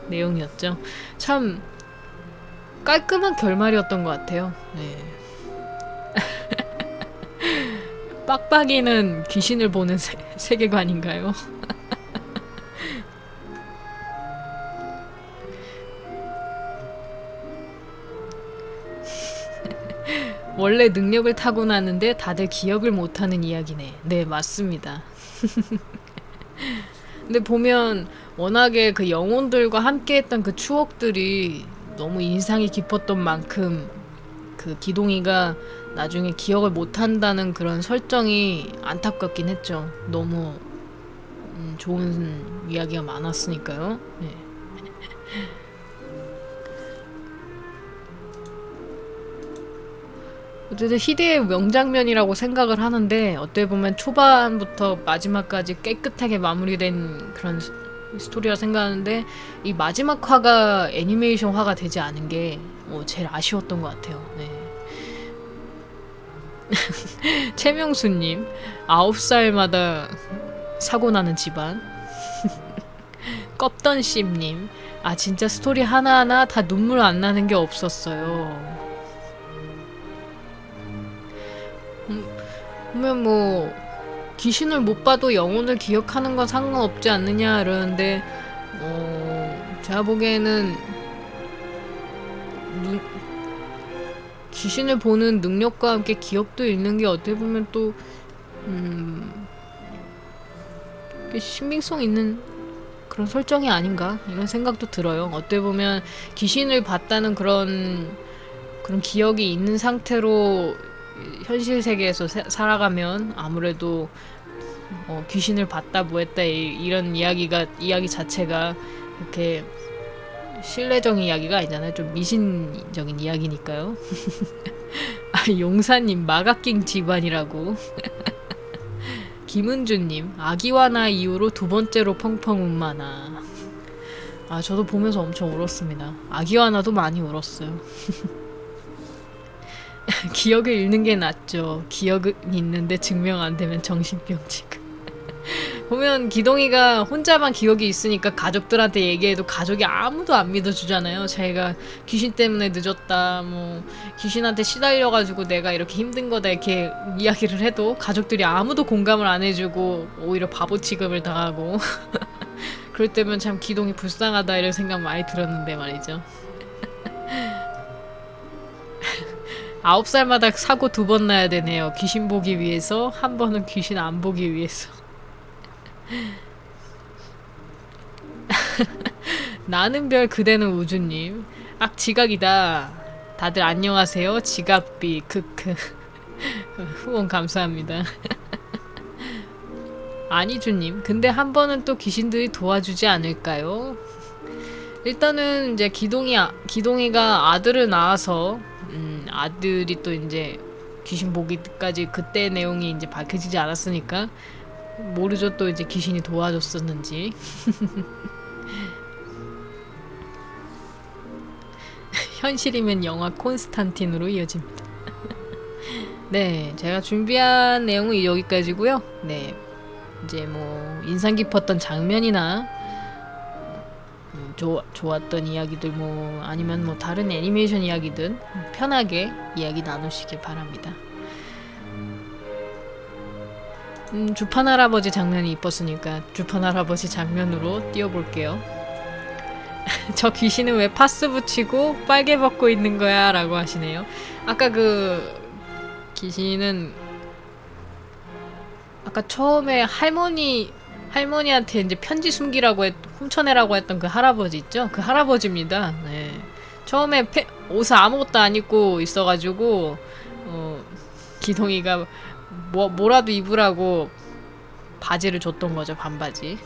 Speaker 1: 내용이었죠. 참 깔끔한 결말이었던 것 같아요. 네. 빡빡이는 귀신을 보는 세계관인가요? 원래 능력을 타고나는데 다들 기억을 못하는 이야기네. 네, 맞습니다. 근데 보면 워낙에 그 영혼들과 함께했던 그 추억들이 너무 인상이 깊었던 만큼 그 기동이가 나중에 기억을 못한다는 그런 설정이 안타깝긴 했죠. 너무 좋은 이야기가 많았으니까요. 네. 어쨌든 희대의 명장면이라고 생각을 하는데 어떻게 보면 초반부터 마지막까지 깨끗하게 마무리된 그런 스토리라 생각하는데 이 마지막 화가 애니메이션화가 되지 않은 게 제일 아쉬웠던 것 같아요. 네. 최명수님 9살마다 사고나는 집안. 껍던씨님 아 진짜 스토리 하나하나 다 눈물 안 나는 게 없었어요. 그러면 뭐 귀신을 못 봐도 영혼을 기억하는 건 상관없지 않느냐 이러는데 제가 보기에는 귀신을 보는 능력과 함께 기억도 잃는 게 어떻게 보면 또 신빙성 있는 그런 설정이 아닌가 이런 생각도 들어요. 어떻게 보면 귀신을 봤다는 그런 기억이 있는 상태로 현실 세계에서 살아가면 아무래도 귀신을 봤다 뭐했다 이런 이야기 자체가 이렇게 신뢰적인 이야기가 아니잖아요. 좀 미신적인 이야기니까요. 아, 용사님 마가킹 집안이라고. 김은주님 아기와나 이후로 두 번째로 펑펑 운 만화. 아 저도 보면서 엄청 울었습니다. 아기와나도 많이 울었어요. 기억을 잃는 게 낫죠. 기억은 있는데 증명 안 되면 정신병직. 보면 기동이가 혼자만 기억이 있으니까 가족들한테 얘기해도 가족이 아무도 안 믿어주잖아요. 자기가 귀신 때문에 늦었다, 뭐 귀신한테 시달려가지고 내가 이렇게 힘든 거다 이렇게 이야기를 해도 가족들이 아무도 공감을 안 해주고 오히려 바보 취급을 당하고 그럴 때면 참 기동이 불쌍하다 이런 생각 많이 들었는데 말이죠. 9살마다 사고 2번 나야 되네요. 귀신 보기 위해서, 한 번은 귀신 안 보기 위해서. 나는 별 그대는 우주님 악 지각이다. 다들 안녕하세요. 지각비 크크. 후원 감사합니다. 아니주님 근데 한 번은 또 귀신들이 도와주지 않을까요? 일단은 이제 기동이가 아들을 낳아서 아들이 또 이제 귀신 보기까지 그때 내용이 이제 밝혀지지 않았으니까 모르죠. 또 이제 귀신이 도와줬었는지. 현실이면 영화 콘스탄틴으로 이어집니다. 네, 제가 준비한 내용은 여기까지고요. 네, 이제 뭐 인상 깊었던 장면이나 좋았던 이야기들 뭐 아니면 뭐 다른 애니메이션 이야기든 편하게 이야기 나누시길 바랍니다. 주판 할아버지 장면이 이뻤으니까 주판 할아버지 장면으로 띄워볼게요. 저 귀신은 왜 파스 붙이고 빨개 벗고 있는 거야? 라고 하시네요. 아까 그 귀신은 아까 처음에 할머니한테 이제 편지 숨기라고 훔쳐내라고 했던 그 할아버지 있죠? 그 할아버지입니다. 네. 처음에 옷을 아무것도 안 입고 있어가지고 기동이가 뭐라도 입으라고 바지를 줬던 거죠. 반바지.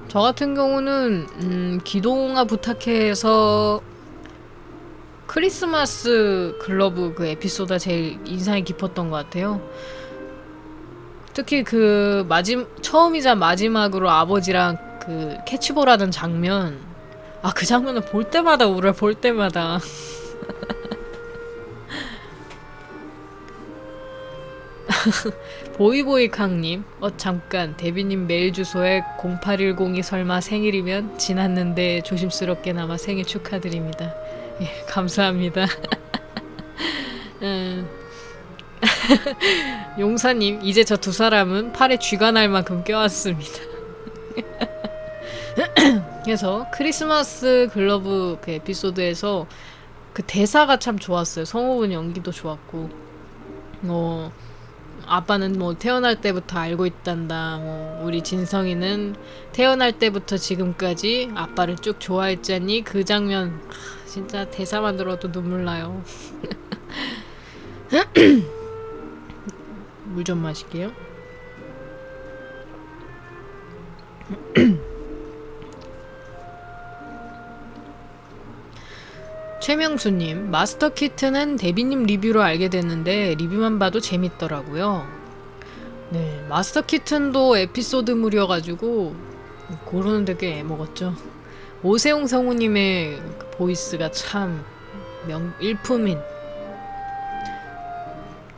Speaker 1: 저 같은 경우는 기동아 부탁해서 크리스마스 글러브 그 에피소드가 제일 인상이 깊었던 것 같아요. 특히 그 처음이자 마지막으로 아버지랑 그 캐치볼 하는 장면. 아, 그 장면을 볼 때마다 울어요. 볼 때마다. 보이보이캉님 잠깐 데비님 메일 주소에 0810이 설마 생일이면 지났는데 조심스럽게나마 생일 축하드립니다. 예, 감사합니다. 용사님 이제 저 두 사람은 팔에 쥐가 날 만큼 껴왔습니다. 그래서 크리스마스 글러브 그 에피소드에서 그 대사가 참 좋았어요. 성우분 연기도 좋았고 아빠는 뭐 태어날 때부터 알고 있단다. 뭐 우리 진성이는 태어날 때부터 지금까지 아빠를 쭉 좋아했잖니. 그 장면 진짜 대사만 들어도 눈물 나요. 물 좀 마실게요. 최명수님, 마스터 키트는 데비님 리뷰로 알게 됐는데 리뷰만 봐도 재밌더라고요. 네, 마스터 키튼도 에피소드물이어가지고 고르는데 꽤 애먹었죠. 오세용 성우님의 보이스가 참 일품인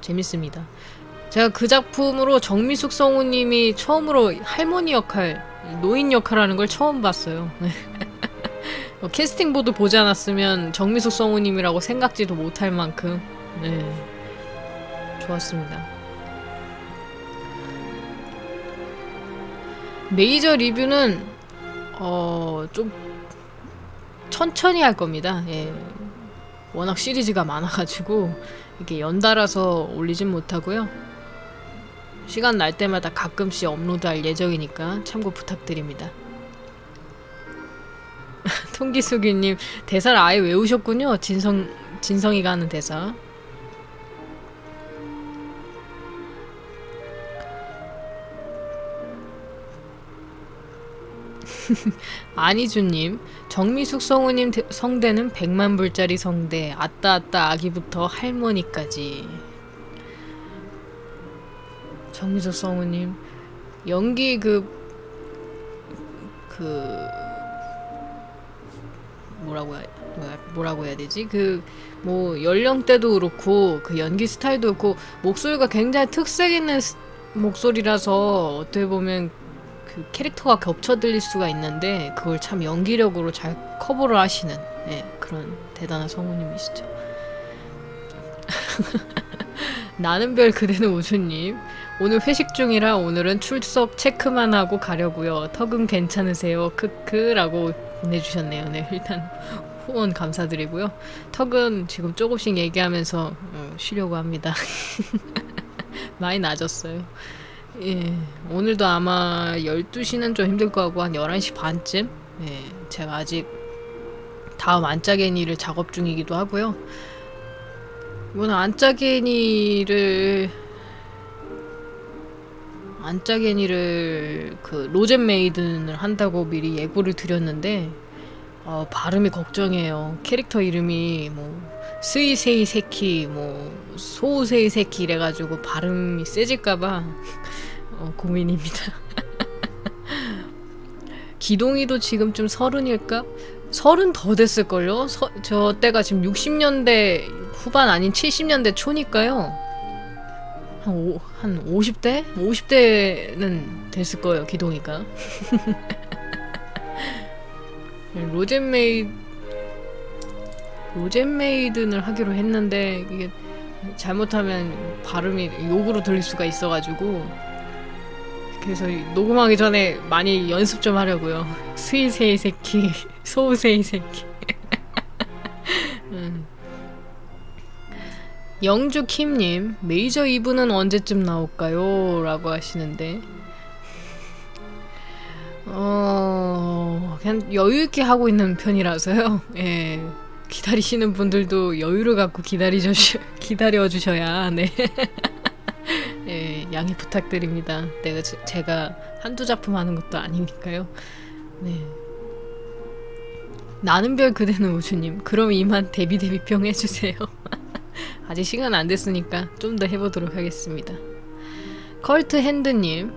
Speaker 1: 재밌습니다. 제가 그 작품으로 정미숙 성우님이 처음으로 할머니 역할, 노인 역할하는 걸 처음 봤어요. 캐스팅 보드 보지 않았으면 정미숙 성우님이라고 생각지도 못할 만큼 좋았습니다. 메이저 리뷰는 좀 천천히 할 겁니다. 예. 워낙 시리즈가 많아가지고 이렇게 연달아서 올리진 못하고요. 시간 날 때마다 가끔씩 업로드할 예정이니까 참고 부탁드립니다. 통기수기님 대사를 아예 외우셨군요. 진성이가 하는 대사. 안희주님, 정미숙 성우님 성대는 100만불짜리 성대. 아따 아기부터 할머니까지. 정미숙 성우님 연기 뭐라고 해야 되지? 뭐 연령대도 그렇고 그 연기 스타일도 그렇고 목소리가 굉장히 특색 있는 목소리라서 어떻게 보면 그 캐릭터가 겹쳐 들릴 수가 있는데 그걸 참 연기력으로 잘 커버를 하시는 그런 대단한 성우님이시죠. 나는 별 그대는 우주님, 오늘 회식 중이라 오늘은 출석 체크만 하고 가려고요. 턱은 괜찮으세요? 크크라고 보내주셨네요. 네, 일단 후원 감사드리고요. 턱은 지금 조금씩 얘기하면서 쉬려고 합니다. 많이 나아졌어요. 예, 오늘도 아마 12시는 좀 힘들 것 같고 한 11시 반쯤 제가 아직 다음 안짜게니를 작업 중이기도 하고요. 오늘 안짜게니를 그 로젠 메이든을 한다고 미리 예고를 드렸는데 발음이 걱정이에요. 캐릭터 이름이 뭐 스이세이 세키 뭐 소우세이 세키 이래가지고 발음이 세질까봐 고민입니다. 기동이도 지금쯤 30일까? 30 더 됐을걸요? 저 때가 지금 60년대 후반 아닌 70년대 초니까요. 한 50대? 50대는 됐을 거예요, 기동이가. 로젠 메이든을 하기로 했는데 이게 잘못하면 발음이 욕으로 들릴 수가 있어가지고 그래서 녹음하기 전에 많이 연습 좀 하려고요. 스이세이 새끼, 소우세이 새끼. 영주 킴님, 메이저 2부는 언제쯤 나올까요? 라고 하시는데 그냥 여유있게 하고 있는 편이라서요. 예, 기다리시는 분들도 여유를 갖고 기다려주셔야 예, 양해 부탁드립니다. 제가 한두 작품 하는 것도 아니니까요. 네. 나는 별 그대는 우주님, 그럼 이만 데뷔병 해주세요. 아직 시간 안 됐으니까 좀 더 해보도록 하겠습니다. 컬트 핸드님,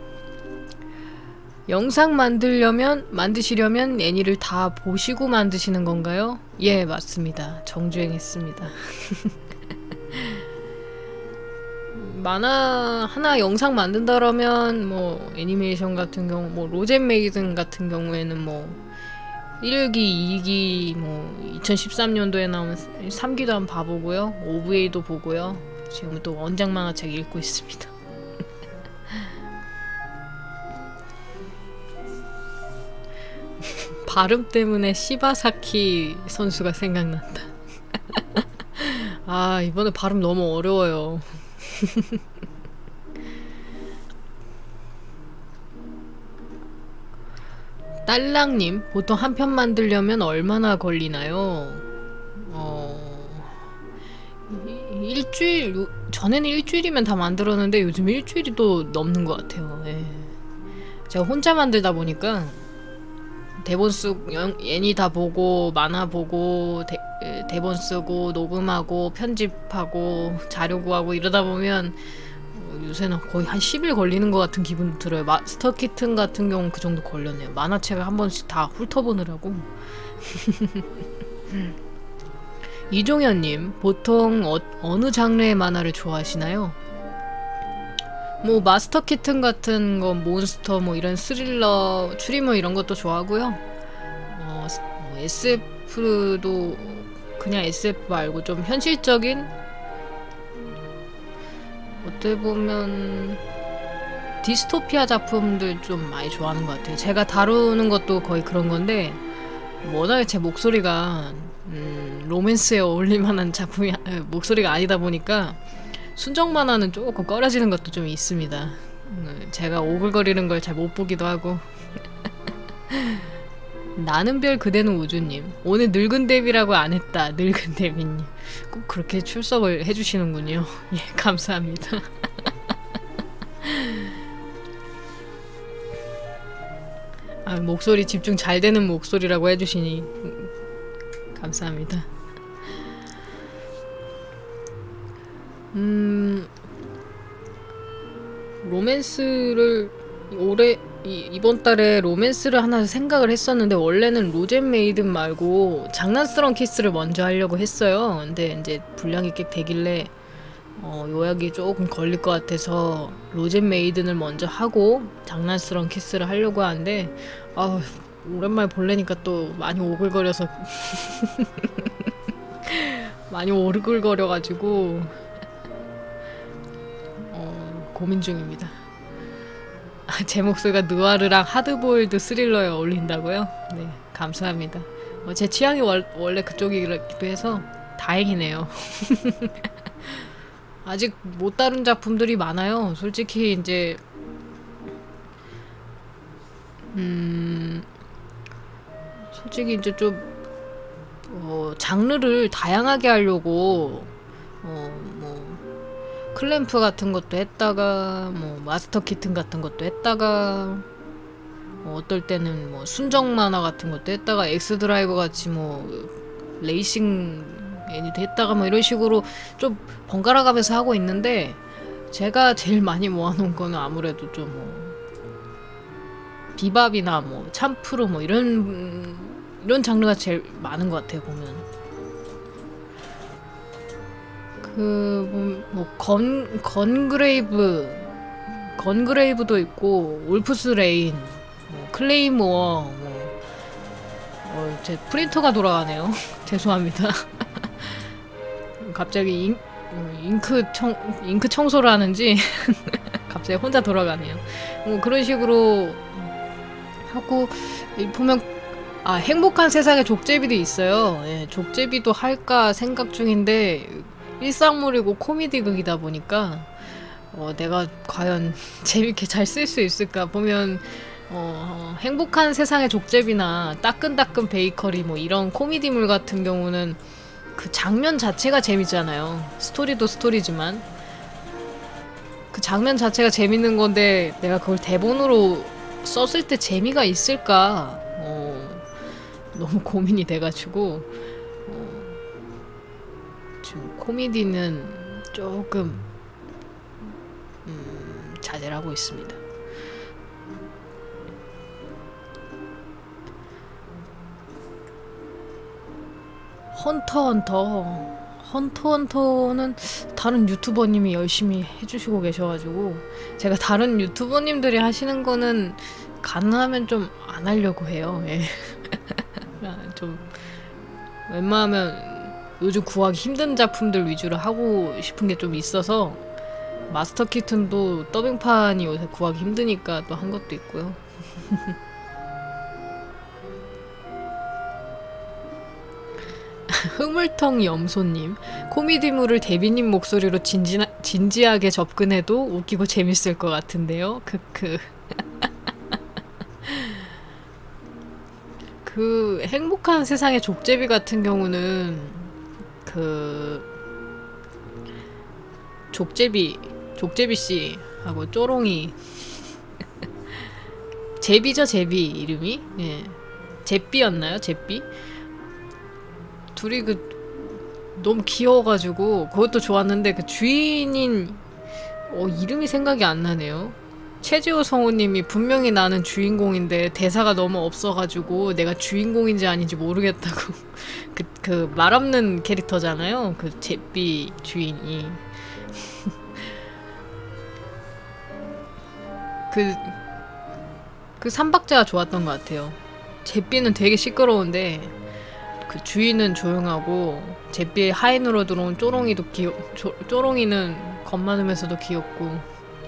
Speaker 1: 영상 만드시려면 애니를 다 보시고 만드시는 건가요? 예, 맞습니다. 정주행했습니다. 만화 하나 영상 만든다라면 뭐 애니메이션 같은 경우 뭐 로젠 메이든 같은 경우에는 뭐 1기, 2기 뭐 2013년도에 나온 3기도 한번 봐보고요. OVA도 보고요. 지금 또 원작 만화책 읽고 있습니다. 발음 때문에 시바사키 선수가 생각난다. 아, 이번에 발음 너무 어려워요. 딸랑님, 보통 한 편 만들려면 얼마나 걸리나요? 전에는 일주일이면 다 만들었는데 요즘 일주일이 또 넘는 것 같아요. 예. 제가 혼자 만들다 보니까 대본 쓰고 애니 다 보고 만화 보고 대본 쓰고 녹음하고 편집하고 자료 구하고 이러다 보면 요새는 거의 한 10일 걸리는 것 같은 기분 들어요. 마스터 키튼 같은 경우는 그 정도 걸렸네요. 만화책을 한 번씩 다 훑어보느라고. 이종현님, 보통 어느 장르의 만화를 좋아하시나요? 뭐 마스터 키튼 같은 거, 몬스터 뭐 이런 스릴러, 추리물 이런 것도 좋아하고요. 뭐 SF도 그냥 SF 말고 좀 현실적인, 어떻게 보면 디스토피아 작품들 좀 많이 좋아하는 것 같아요. 제가 다루는 것도 거의 그런 건데 워낙에 제 목소리가 로맨스에 어울릴만한 작품이 목소리가 아니다 보니까 순정 만화는 조금 꺼려지는 것도 좀 있습니다. 제가 오글거리는 걸 잘 못 보기도 하고. 나는 별 그대는 우주님, 오늘 늙은 데비라고 안 했다. 늙은 데비님 꼭 그렇게 출석을 해주시는군요. 예, 감사합니다. 아, 목소리 집중 잘 되는 목소리라고 해주시니 감사합니다. 로맨스를 이번 달에 로맨스를 하나 생각을 했었는데 원래는 로젠 메이든 말고 장난스러운 키스를 먼저 하려고 했어요. 근데 이제 분량이 꽤 되길래 요약이 조금 걸릴 것 같아서 로젠 메이든을 먼저 하고 장난스러운 키스를 하려고 하는데 오랜만에 볼래니까 또 많이 오글거려서 많이 오글거려가지고 고민 중입니다. 제 목소리가 느와르랑 하드보일드 스릴러에 어울린다고요? 네, 감사합니다. 제 취향이 원래 그쪽이기도 해서 다행이네요. 아직 못 다룬 작품들이 많아요. 솔직히 이제 솔직히 이제 좀 장르를 다양하게 하려고 뭐 클램프 같은 것도 했다가 뭐 마스터 키튼 같은 것도 했다가 어떨 때는 뭐 순정 만화 같은 것도 했다가 엑스 드라이버 같이 뭐 레이싱 애니도 했다가 뭐 이런 식으로 좀 번갈아 가면서 하고 있는데 제가 제일 많이 모아놓은 거는 아무래도 좀 뭐 비밥이나 뭐 참프로 뭐 이런 장르가 제일 많은 것 같아요. 보면 건그레이브도 있고 올프스 레인, 뭐 클레이모어, 제 프린터가 돌아가네요. 죄송합니다. 갑자기 잉크 청소를 하는지 갑자기 혼자 돌아가네요. 뭐 그런 식으로 하고 보면 행복한 세상에 족제비도 있어요. 예, 족제비도 할까 생각 중인데 일상물이고 코미디극이다 보니까 내가 과연 재밌게 잘 쓸 수 있을까. 보면 행복한 세상의 족제비나 따끈따끈 베이커리 뭐 이런 코미디물 같은 경우는 그 장면 자체가 재밌잖아요. 스토리도 스토리지만 그 장면 자체가 재밌는 건데 내가 그걸 대본으로 썼을 때 재미가 있을까 너무 고민이 돼가지고 지금 코미디는 조금 자제를 하고 있습니다. 헌터는 다른 유튜버님이 열심히 해주시고 계셔가지고 제가 다른 유튜버님들이 하시는 거는 가능하면 좀 안 하려고 해요. 예. 좀 웬만하면 요즘 구하기 힘든 작품들 위주로 하고 싶은 게 좀 있어서 마스터 키튼도 더빙판이 요새 구하기 힘드니까 또 한 것도 있고요. 흐물텅 염소님, 코미디물을 데비님 목소리로 진지하게 접근해도 웃기고 재밌을 것 같은데요. 크크. 그 행복한 세상의 족제비 같은 경우는 그 족제비 씨하고 쪼롱이 제비죠, 제비 이름이. 예. 제비였나요? 제비? 둘이 너무 귀여워가지고 그것도 좋았는데 그 주인인 이름이 생각이 안 나네요. 최지호 성우님이 분명히 나는 주인공인데 대사가 너무 없어가지고 내가 주인공인지 아닌지 모르겠다고 그 말 없는 캐릭터잖아요. 그 제비 주인이 그 삼박자가 좋았던 것 같아요. 제비는 되게 시끄러운데 그 주인은 조용하고 제비의 하인으로 들어온 쪼롱이도 쪼롱이는 겁 많으면서도 귀엽고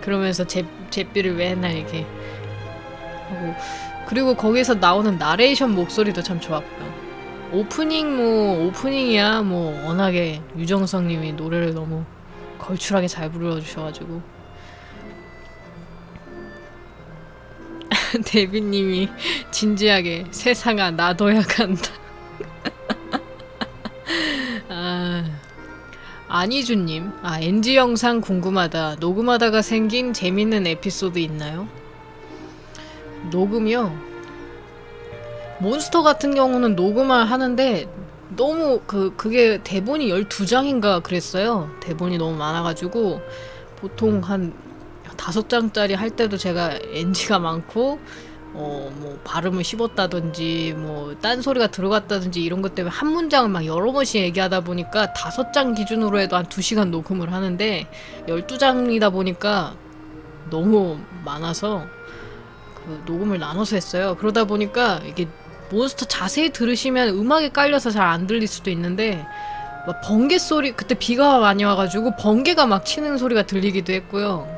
Speaker 1: 그러면서 제비를 맨날 이렇게 하고 그리고 거기서 나오는 나레이션 목소리도 참 좋았고요. 오프닝이야 워낙에 유정석님이 노래를 너무 걸출하게 잘 불러주셔가지고 데뷔님이 진지하게 세상아 나둬야 간다. 안희준님, NG 영상 궁금하다. 녹음하다가 생긴 재밌는 에피소드 있나요? 녹음이요? 몬스터 같은 경우는 녹음을 하는데 너무 그게 대본이 12장인가 그랬어요. 대본이 너무 많아가지고 보통 한 5장짜리 할 때도 제가 NG가 많고 발음을 씹었다든지 딴소리가 들어갔다든지 이런 것 때문에 한 문장을 막 여러 번씩 얘기하다 보니까 5장 기준으로 해도 한 2시간 녹음을 하는데 12장이다 보니까 너무 많아서 녹음을 나눠서 했어요. 그러다 보니까 이게 몬스터 자세히 들으시면 음악이 깔려서 잘 안 들릴 수도 있는데 막 번개 소리, 그때 비가 많이 와가지고 번개가 막 치는 소리가 들리기도 했고요.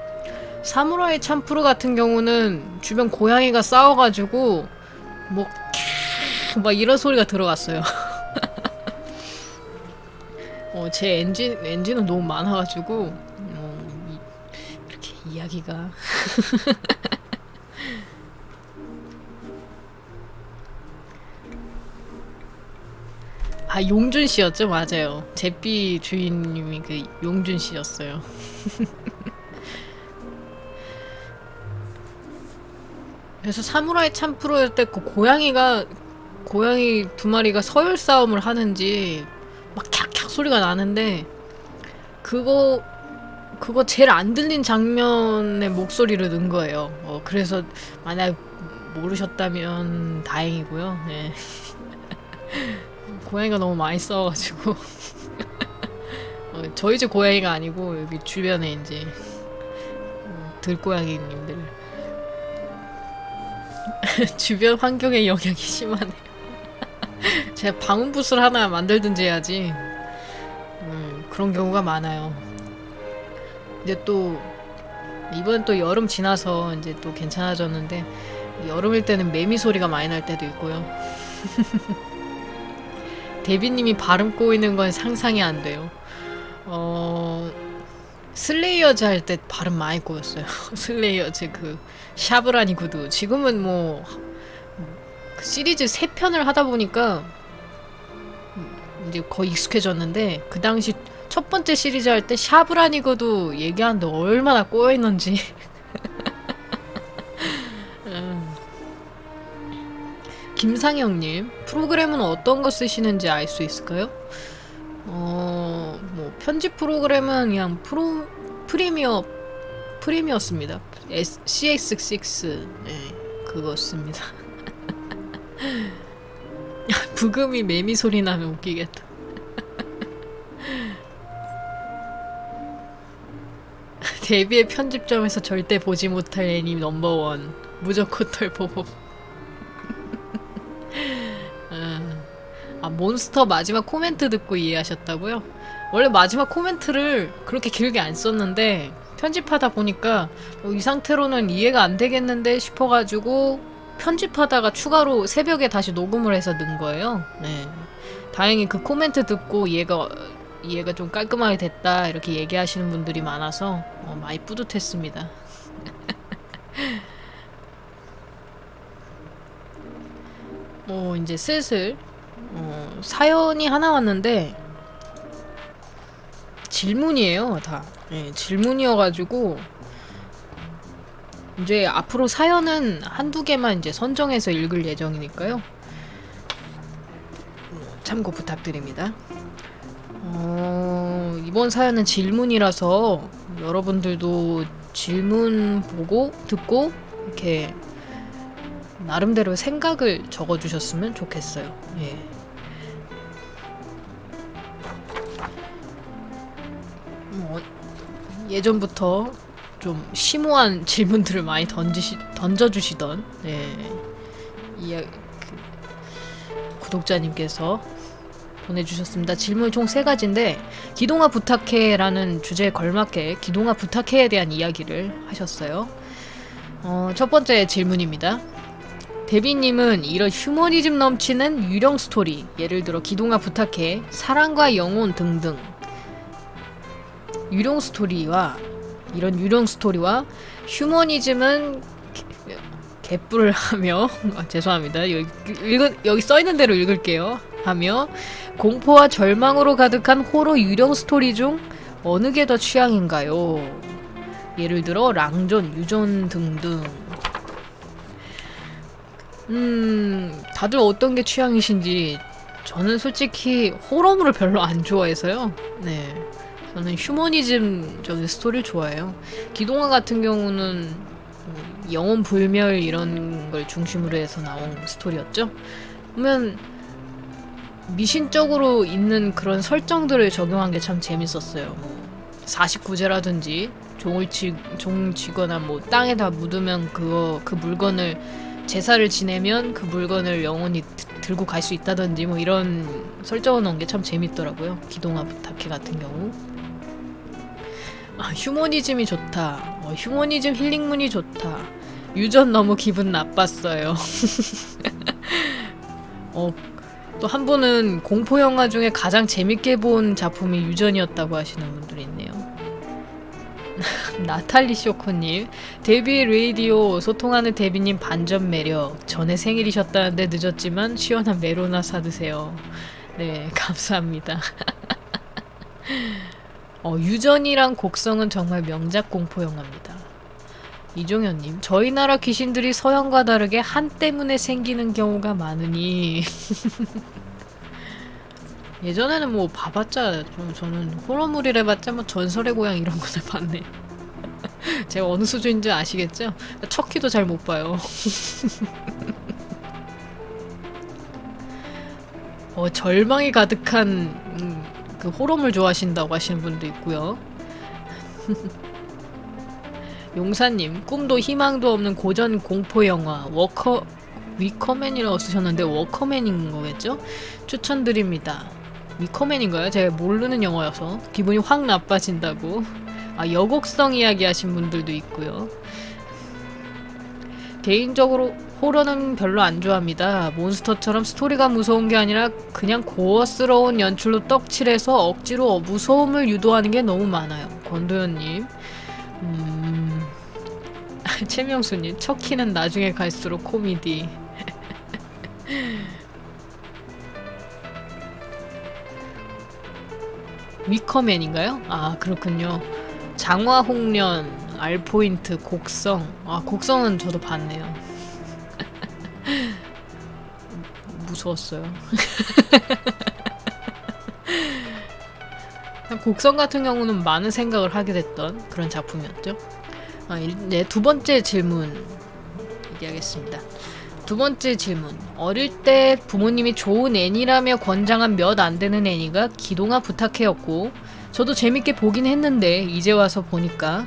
Speaker 1: 사무라이 참프루 같은 경우는 주변 고양이가 싸워가지고 막 이런 소리가 들어갔어요. 제 엔진은 너무 많아가지고 이렇게 이야기가 용준 씨였죠, 맞아요. 제비 주인님이 그 용준 씨였어요. 그래서 사무라이 참프로일 때 그 고양이 2마리가 서열 싸움을 하는지 막 캬캬 소리가 나는데 그거 제일 안 들린 장면의 목소리를 넣은 거예요. 그래서 만약 모르셨다면 다행이고요. 네. 고양이가 너무 많이 싸워가지고 저희 집 고양이가 아니고 여기 주변에 이제 들고양이님들 주변 환경의 영향이 심하네요. 제가 방음붓을 하나 만들든지 해야지. 그런 경우가 많아요. 이제 또 이번 또 여름 지나서 이제 또 괜찮아졌는데 여름일 때는 매미 소리가 많이 날 때도 있고요. 데비님이 발음 꼬이는 건 상상이 안 돼요. 슬레이어즈 할 때 발음 많이 꼬였어요. 슬레이어즈 샤브라니 구두. 지금은 그 시리즈 3편을 하다 보니까 이제 거의 익숙해졌는데 그 당시 첫 번째 시리즈 할 때 샤브라니 구두 얘기하는데 얼마나 꼬여있는지. 김상영님, 프로그램은 어떤 거 쓰시는지 알 수 있을까요? 편집 프로그램은 그냥 프리미어습니다. CX6, 네, 그거 씁니다. 부금이 매미 소리 나면 웃기겠다. 데뷔의 편집점에서 절대 보지 못할 애니 넘버원 무조건 털보보. 몬스터 마지막 코멘트 듣고 이해하셨다고요? 원래 마지막 코멘트를 그렇게 길게 안 썼는데 편집하다 보니까 이 상태로는 이해가 안 되겠는데 싶어가지고 편집하다가 추가로 새벽에 다시 녹음을 해서 넣은 거예요. 네. 다행히 그 코멘트 듣고 이해가 좀 깔끔하게 됐다 이렇게 얘기하시는 분들이 많아서 많이 뿌듯했습니다. 이제 슬슬 사연이 하나 왔는데 질문이에요. 다 질문이어가지고 이제 앞으로 사연은 한두 개만 이제 선정해서 읽을 예정이니까요. 참고 부탁드립니다. 이번 사연은 질문이라서 여러분들도 질문 보고 듣고 이렇게 나름대로 생각을 적어주셨으면 좋겠어요. 예. 예전부터 좀 심오한 질문들을 많이 던져주시던 구독자님께서 보내주셨습니다. 질문 총 3가지인데 기동아 부탁해 라는 주제에 걸맞게 기동아 부탁해에 대한 이야기를 하셨어요. 첫 번째 질문입니다. 데비님은 이런 휴머니즘 넘치는 유령 스토리, 예를 들어 기동아 부탁해, 사랑과 영혼 등등 이런 유령 스토리와 휴머니즘은 개뿔을 하며 죄송합니다. 여기 써있는 대로 읽을게요. 하며 공포와 절망으로 가득한 호러 유령 스토리 중 어느 게 더 취향인가요? 예를 들어 랑존, 유존 등등. 다들 어떤 게 취향이신지. 저는 솔직히 호러물을 별로 안 좋아해서요. 네, 저는 휴머니즘적인 스토리를 좋아해요. 기동아 같은 경우는 영혼 불멸 이런 걸 중심으로 해서 나온 스토리였죠. 보면 미신적으로 있는 그런 설정들을 적용한 게 참 재밌었어요. 49제라든지 종 쥐거나 뭐 땅에다 묻으면 그 물건을 제사를 지내면 그 물건을 영혼이 들고 갈 수 있다든지 뭐 이런 설정을 넣은 게 참 재밌더라고요. 기동아 부탁해 같은 경우. 휴머니즘이 좋다. 휴머니즘 힐링문이 좋다. 유전 너무 기분 나빴어요. 또 한 분은 공포 영화 중에 가장 재밌게 본 작품이 유전이었다고 하시는 분들이 있네요. 나탈리 쇼코님, 데뷔 레이디오 소통하는 데뷔님 반전 매력. 전에 생일이셨다는데 늦었지만 시원한 메로나 사드세요. 네, 감사합니다. 유전이랑 곡성은 정말 명작 공포 영화입니다. 이종현님, 저희 나라 귀신들이 서양과 다르게 한 때문에 생기는 경우가 많으니 예전에는 뭐 봐봤자 저는 호러물이라 봤자 뭐 전설의 고향 이런 거를 봤네. 제가 어느 수준인지 아시겠죠? 척키도 잘 못 봐요. 절망이 가득한 그 호러물 좋아하신다고 하시는 분도 있고요. 용사님, 꿈도 희망도 없는 고전 공포 영화 위커맨이라고 쓰셨는데 워커맨인 거겠죠? 추천드립니다. 위커맨인가요? 제가 모르는 영화여서 기분이 확 나빠진다고. 여곡성 이야기 하신 분들도 있고요. 개인적으로 호러는 별로 안 좋아합니다. 몬스터처럼 스토리가 무서운 게 아니라 그냥 고어스러운 연출로 떡칠해서 억지로 무서움을 유도하는 게 너무 많아요. 권도현님, 최명수님, 척키는 나중에 갈수록 코미디. 위커맨인가요? 그렇군요. 장화홍련, 알포인트, 곡성. 곡성은 저도 봤네요. 무서웠어요. 곡성 같은 경우는 많은 생각을 하게 됐던 그런 작품이었죠. 네, 두 번째 질문 얘기하겠습니다. 두 번째 질문. 어릴 때 부모님이 좋은 애니라며 권장한 몇 안 되는 애니가 기동아 부탁해였고, 저도 재밌게 보긴 했는데 이제 와서 보니까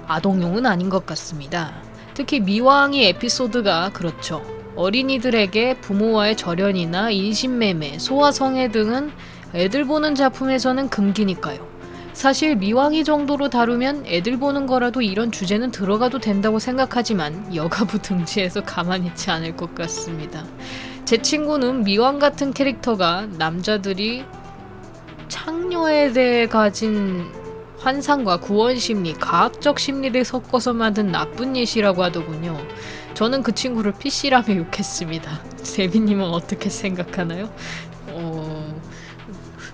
Speaker 1: 아동용은 아닌 것 같습니다. 특히 미왕이 에피소드가 그렇죠. 어린이들에게 부모와의 절연이나 인신매매, 소아성애 등은 애들 보는 작품에서는 금기니까요. 사실 미왕이 정도로 다루면 애들 보는 거라도 이런 주제는 들어가도 된다고 생각하지만 여가부 등지에서 가만히 있지 않을 것 같습니다. 제 친구는 미왕 같은 캐릭터가 남자들이 창녀에 대해 가진 환상과 구원심리, 과학적 심리를 섞어서 만든 나쁜 예시라고 하더군요. 저는 그 친구를 PC라며 욕했습니다. 데비님은 어떻게 생각하나요?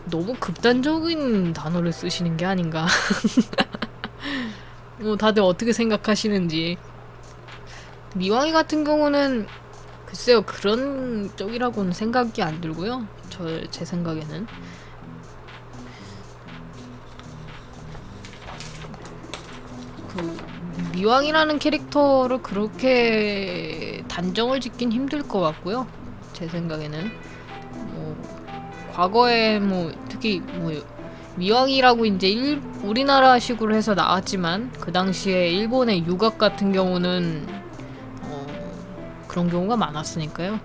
Speaker 1: 너무 극단적인 단어를 쓰시는 게 아닌가. 다들 어떻게 생각하시는지 미왕이 같은 경우는 글쎄요, 그런 쪽이라고는 생각이 안 들고요. 제 생각에는. 그 미왕이라는 캐릭터를 그렇게 단정을 짓긴 힘들 것 같고요. 제 생각에는. 과거에 특히 미왕이라고 이제 우리나라식으로 해서 나왔지만 그 당시에 일본의 유곽 같은 경우는 그런 경우가 많았으니까요.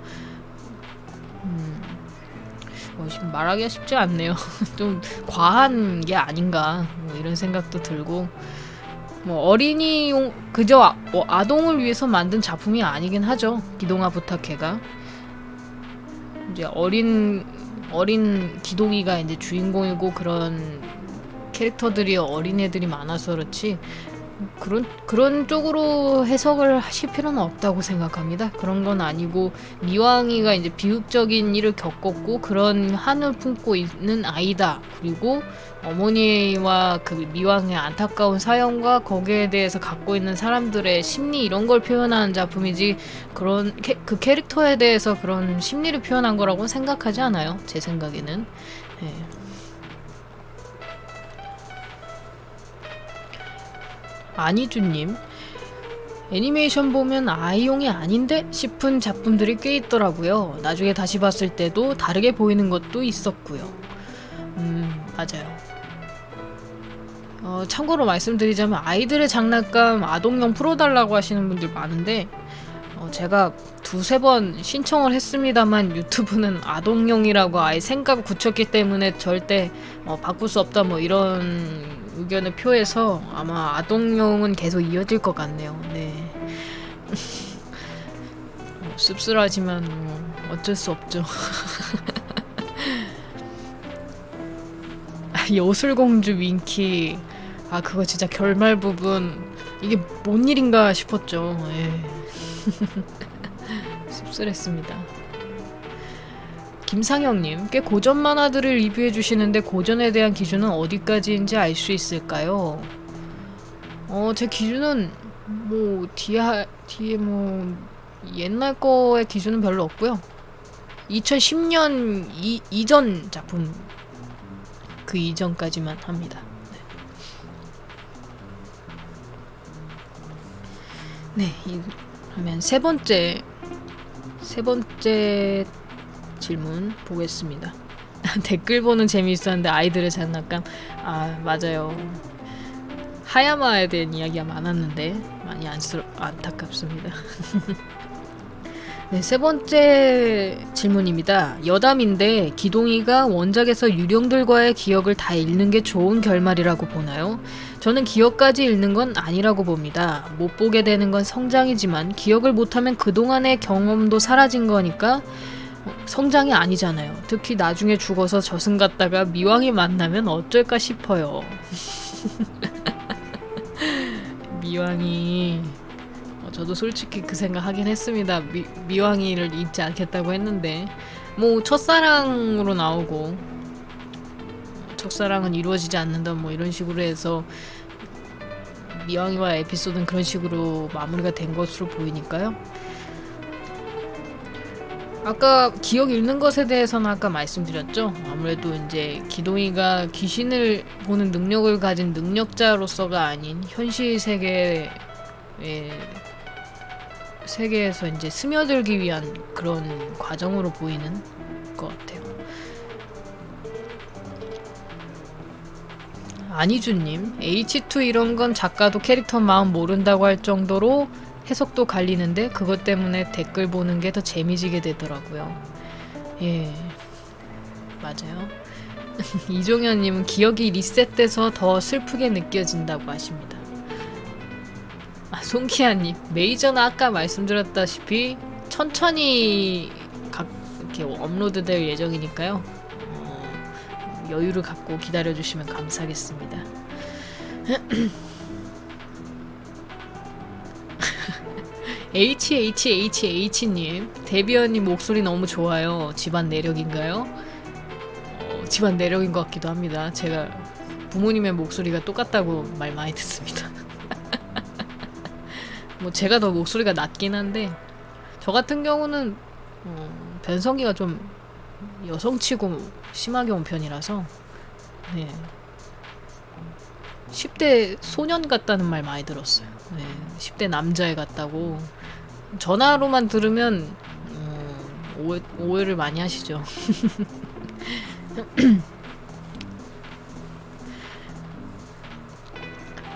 Speaker 1: 말하기가 쉽지 않네요. 좀 과한 게 아닌가 이런 생각도 들고, 어린이용 그저 아동을 위해서 만든 작품이 아니긴 하죠. 기동아 부탁해가 이제 어린 기동이가 이제 주인공이고, 그런 캐릭터들이 어린애들이 많아서 그렇지 그런 쪽으로 해석을 하실 필요는 없다고 생각합니다. 그런 건 아니고, 미왕이가 이제 비극적인 일을 겪었고 그런 한을 품고 있는 아이다. 그리고 어머니와 그 미왕의 안타까운 사연과 거기에 대해서 갖고 있는 사람들의 심리, 이런 걸 표현하는 작품이지, 그런 그 캐릭터에 대해서 그런 심리를 표현한 거라고는 생각하지 않아요. 제 생각에는. 네. 아니주님, 애니메이션 보면 아이용이 아닌데 싶은 작품들이 꽤 있더라고요. 나중에 다시 봤을 때도 다르게 보이는 것도 있었고요. 맞아요. 참고로 말씀드리자면, 아이들의 장난감 아동용 풀어달라고 하시는 분들 많은데, 제가 두세 번 신청을 했습니다만 유튜브는 아동용이라고 아예 생각 굳혔기 때문에 절대 바꿀 수 없다 이런 의견을 표해서 아마 아동용은 계속 이어질 것 같네요. 네. 씁쓸하지만 어쩔 수 없죠. 여술공주 민키, 그거 진짜 결말 부분 이게 뭔 일인가 싶었죠. 씁쓸했습니다. 김상영님, 꽤 고전 만화들을 리뷰해주시는데 고전에 대한 기준은 어디까지인지 알 수 있을까요? 제 기준은 뒤에 옛날 거의 기준은 별로 없고요. 2010년 이전 작품, 그 이전까지만 합니다. 네, 그러면 세 번째 질문 보겠습니다. 댓글 보는 재미있었는데 아이들의 장난감. 맞아요. 하야마에 대한 이야기가 많았는데 많이 안타깝습니다. 네, 세 번째 질문입니다. 여담인데 기동이가 원작에서 유령들과의 기억을 다 잃는 게 좋은 결말이라고 보나요? 저는 기억까지 잃는 건 아니라고 봅니다. 못 보게 되는 건 성장이지만 기억을 못하면 그동안의 경험도 사라진 거니까 성장이 아니잖아요. 특히 나중에 죽어서 저승 갔다가 미왕이 만나면 어쩔까 싶어요. 미왕이 저도 솔직히 그 생각 하긴 했습니다. 미왕이를 잊지 않겠다고 했는데 첫사랑으로 나오고 첫사랑은 이루어지지 않는다 이런 식으로 해서 미왕이와 에피소드는 그런 식으로 마무리가 된 것으로 보이니까요. 아까 기억 잃는 것에 대해서는 아까 말씀드렸죠. 아무래도 이제 기동이가 귀신을 보는 능력을 가진 능력자로서가 아닌 현실 세계에서 이제 스며들기 위한 그런 과정으로 보이는 것 같아요. 안희주님, H2 이런 건 작가도 캐릭터 마음 모른다고 할 정도로 해석도 갈리는데 그것 때문에 댓글 보는 게 더 재미지게 되더라고요. 예, 맞아요. 이종현님은 기억이 리셋돼서 더 슬프게 느껴진다고 하십니다. 송키아님, 메이저는 아까 말씀드렸다시피 천천히 이렇게 업로드될 예정이니까요. 여유를 갖고 기다려주시면 감사하겠습니다. HHHH님, 데뷔언님 목소리 너무 좋아요. 집안 내력인가요? 집안 내력인 것 같기도 합니다. 제가 부모님의 목소리가 똑같다고 말 많이 듣습니다. 뭐 제가 더 목소리가 낮긴 한데 저 같은 경우는 변성기가 좀 여성치고 심하게 온 편이라서 네. 10대 소년 같다는 말 많이 들었어요. 네. 10대 남자애 같다고 전화로만 들으면 오해를 많이 하시죠.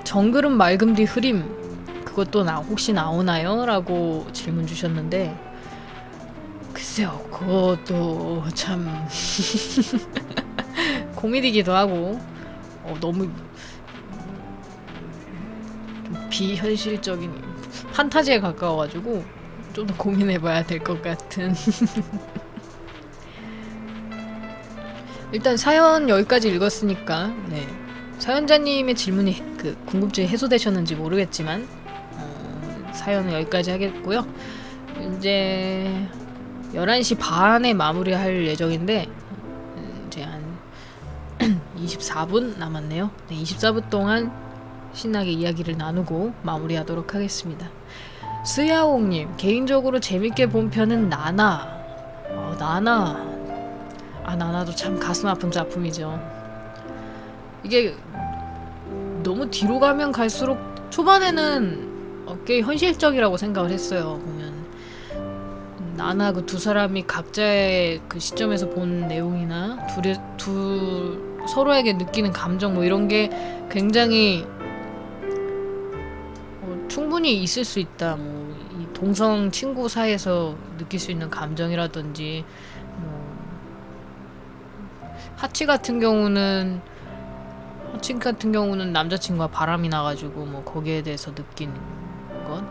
Speaker 1: 정글은 맑음 뒤 흐림 그것도 혹시 나오나요? 라고 질문 주셨는데 글쎄요 그것도 참 고민이기도 하고 너무 좀 비현실적인 판타지에 가까워가지고 좀 더 고민해봐야 될 것 같은 일단 사연 여기까지 읽었으니까 네. 사연자님의 질문이 궁금증이 해소되셨는지 모르겠지만 사연은 여기까지 하겠고요. 이제 11시 반에 마무리할 예정인데 이제 한 24분 남았네요. 네, 24분 동안 신나게 이야기를 나누고 마무리하도록 하겠습니다. 스야옹님 개인적으로 재밌게 본 편은 나나. 나나도 참 가슴 아픈 작품이죠. 이게 너무 뒤로 가면 갈수록 초반에는 꽤 현실적이라고 생각을 했어요. 보면 나나 그 두 사람이 각자의 그 시점에서 본 내용이나 서로에게 느끼는 감정 뭐 이런 게 굉장히 충분히 있을 수 있다. 뭐 이 동성 친구 사이에서 느낄 수 있는 감정이라든지 하치 같은 경우는 남자친구가 바람이 나가지고 뭐 거기에 대해서 느낀 것.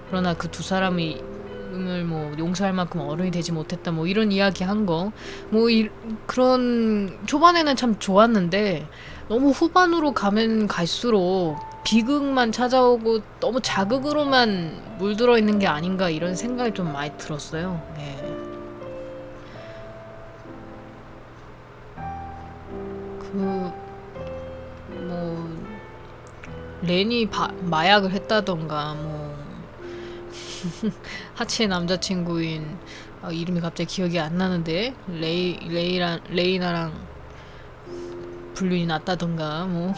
Speaker 1: 그러나 그 두 사람이 뭐 용서할 만큼 어른이 되지 못했다 뭐 이런 이야기 한 거. 뭐 그런 초반에는 참 좋았는데 너무 후반으로 가면 갈수록 비극만 찾아오고 너무 자극으로만 물들어 있는 게 아닌가 이런 생각이 좀 많이 들었어요. 네. 렌이 마약을 했다던가 뭐 하치의 남자친구인 이름이 갑자기 기억이 안 나는데 레이나랑 불륜이 났다던가 뭐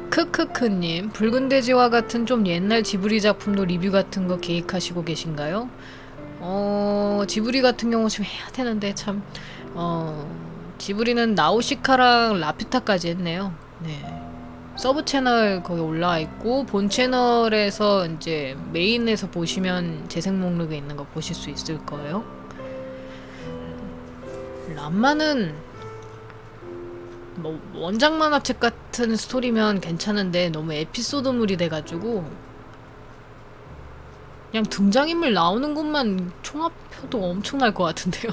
Speaker 1: 크크크님 붉은 돼지와 같은 좀 옛날 지브리 작품도 리뷰 같은 거 계획하시고 계신가요? 지브리 같은 경우 좀 해야 되는데 참 지브리는 나우시카랑 라퓨타까지 했네요. 네. 서브 채널 거기 올라와 있고 본 채널에서 이제 메인에서 보시면 재생 목록에 있는 거 보실 수 있을 거예요. 람마는 뭐 원작 만화책 같은 스토리면 괜찮은데 너무 에피소드물이 돼가지고 그냥 등장인물 나오는 것만 총합해도 엄청날 것 같은데요.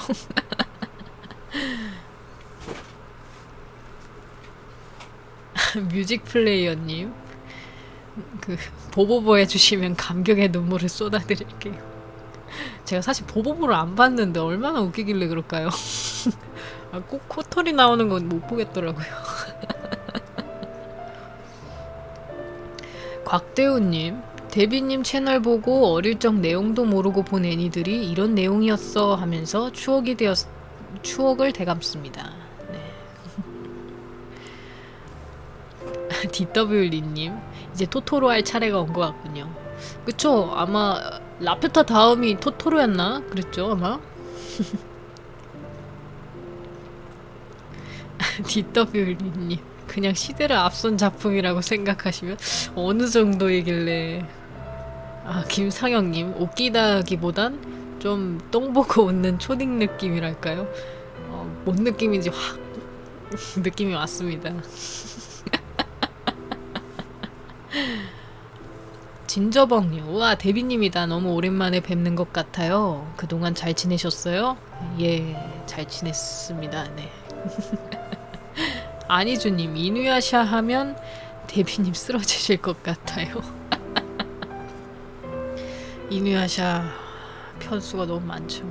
Speaker 1: 뮤직 플레이어님 보보보 해주시면 감격의 눈물을 쏟아드릴게요. 제가 사실 보보보를 안 봤는데 얼마나 웃기길래 그럴까요? 꼭 코털이 나오는 건 못 보겠더라고요. 곽대우님 데비님 채널 보고 어릴 적 내용도 모르고 본 애니들이 이런 내용이었어 하면서 추억을 되감습니다. 네. DW리님 이제 토토로 할 차례가 온 것 같군요. 그쵸? 아마 라퓨타 다음이 토토로였나? 그랬죠 아마? DW리님 그냥 시대를 앞선 작품이라고 생각하시면 어느 정도이길래 김상영님 웃기다기보단 좀 똥 보고 웃는 초딩 느낌이랄까요? 뭔 느낌인지 확 느낌이 왔습니다. 진저벙님 우와 데비님이다. 너무 오랜만에 뵙는 것 같아요. 그동안 잘 지내셨어요? 예, 잘 지냈습니다. 네. 아니주님 이누야샤 하면 데비님 쓰러지실 것 같아요. 이누야샤 편수가 너무 많죠.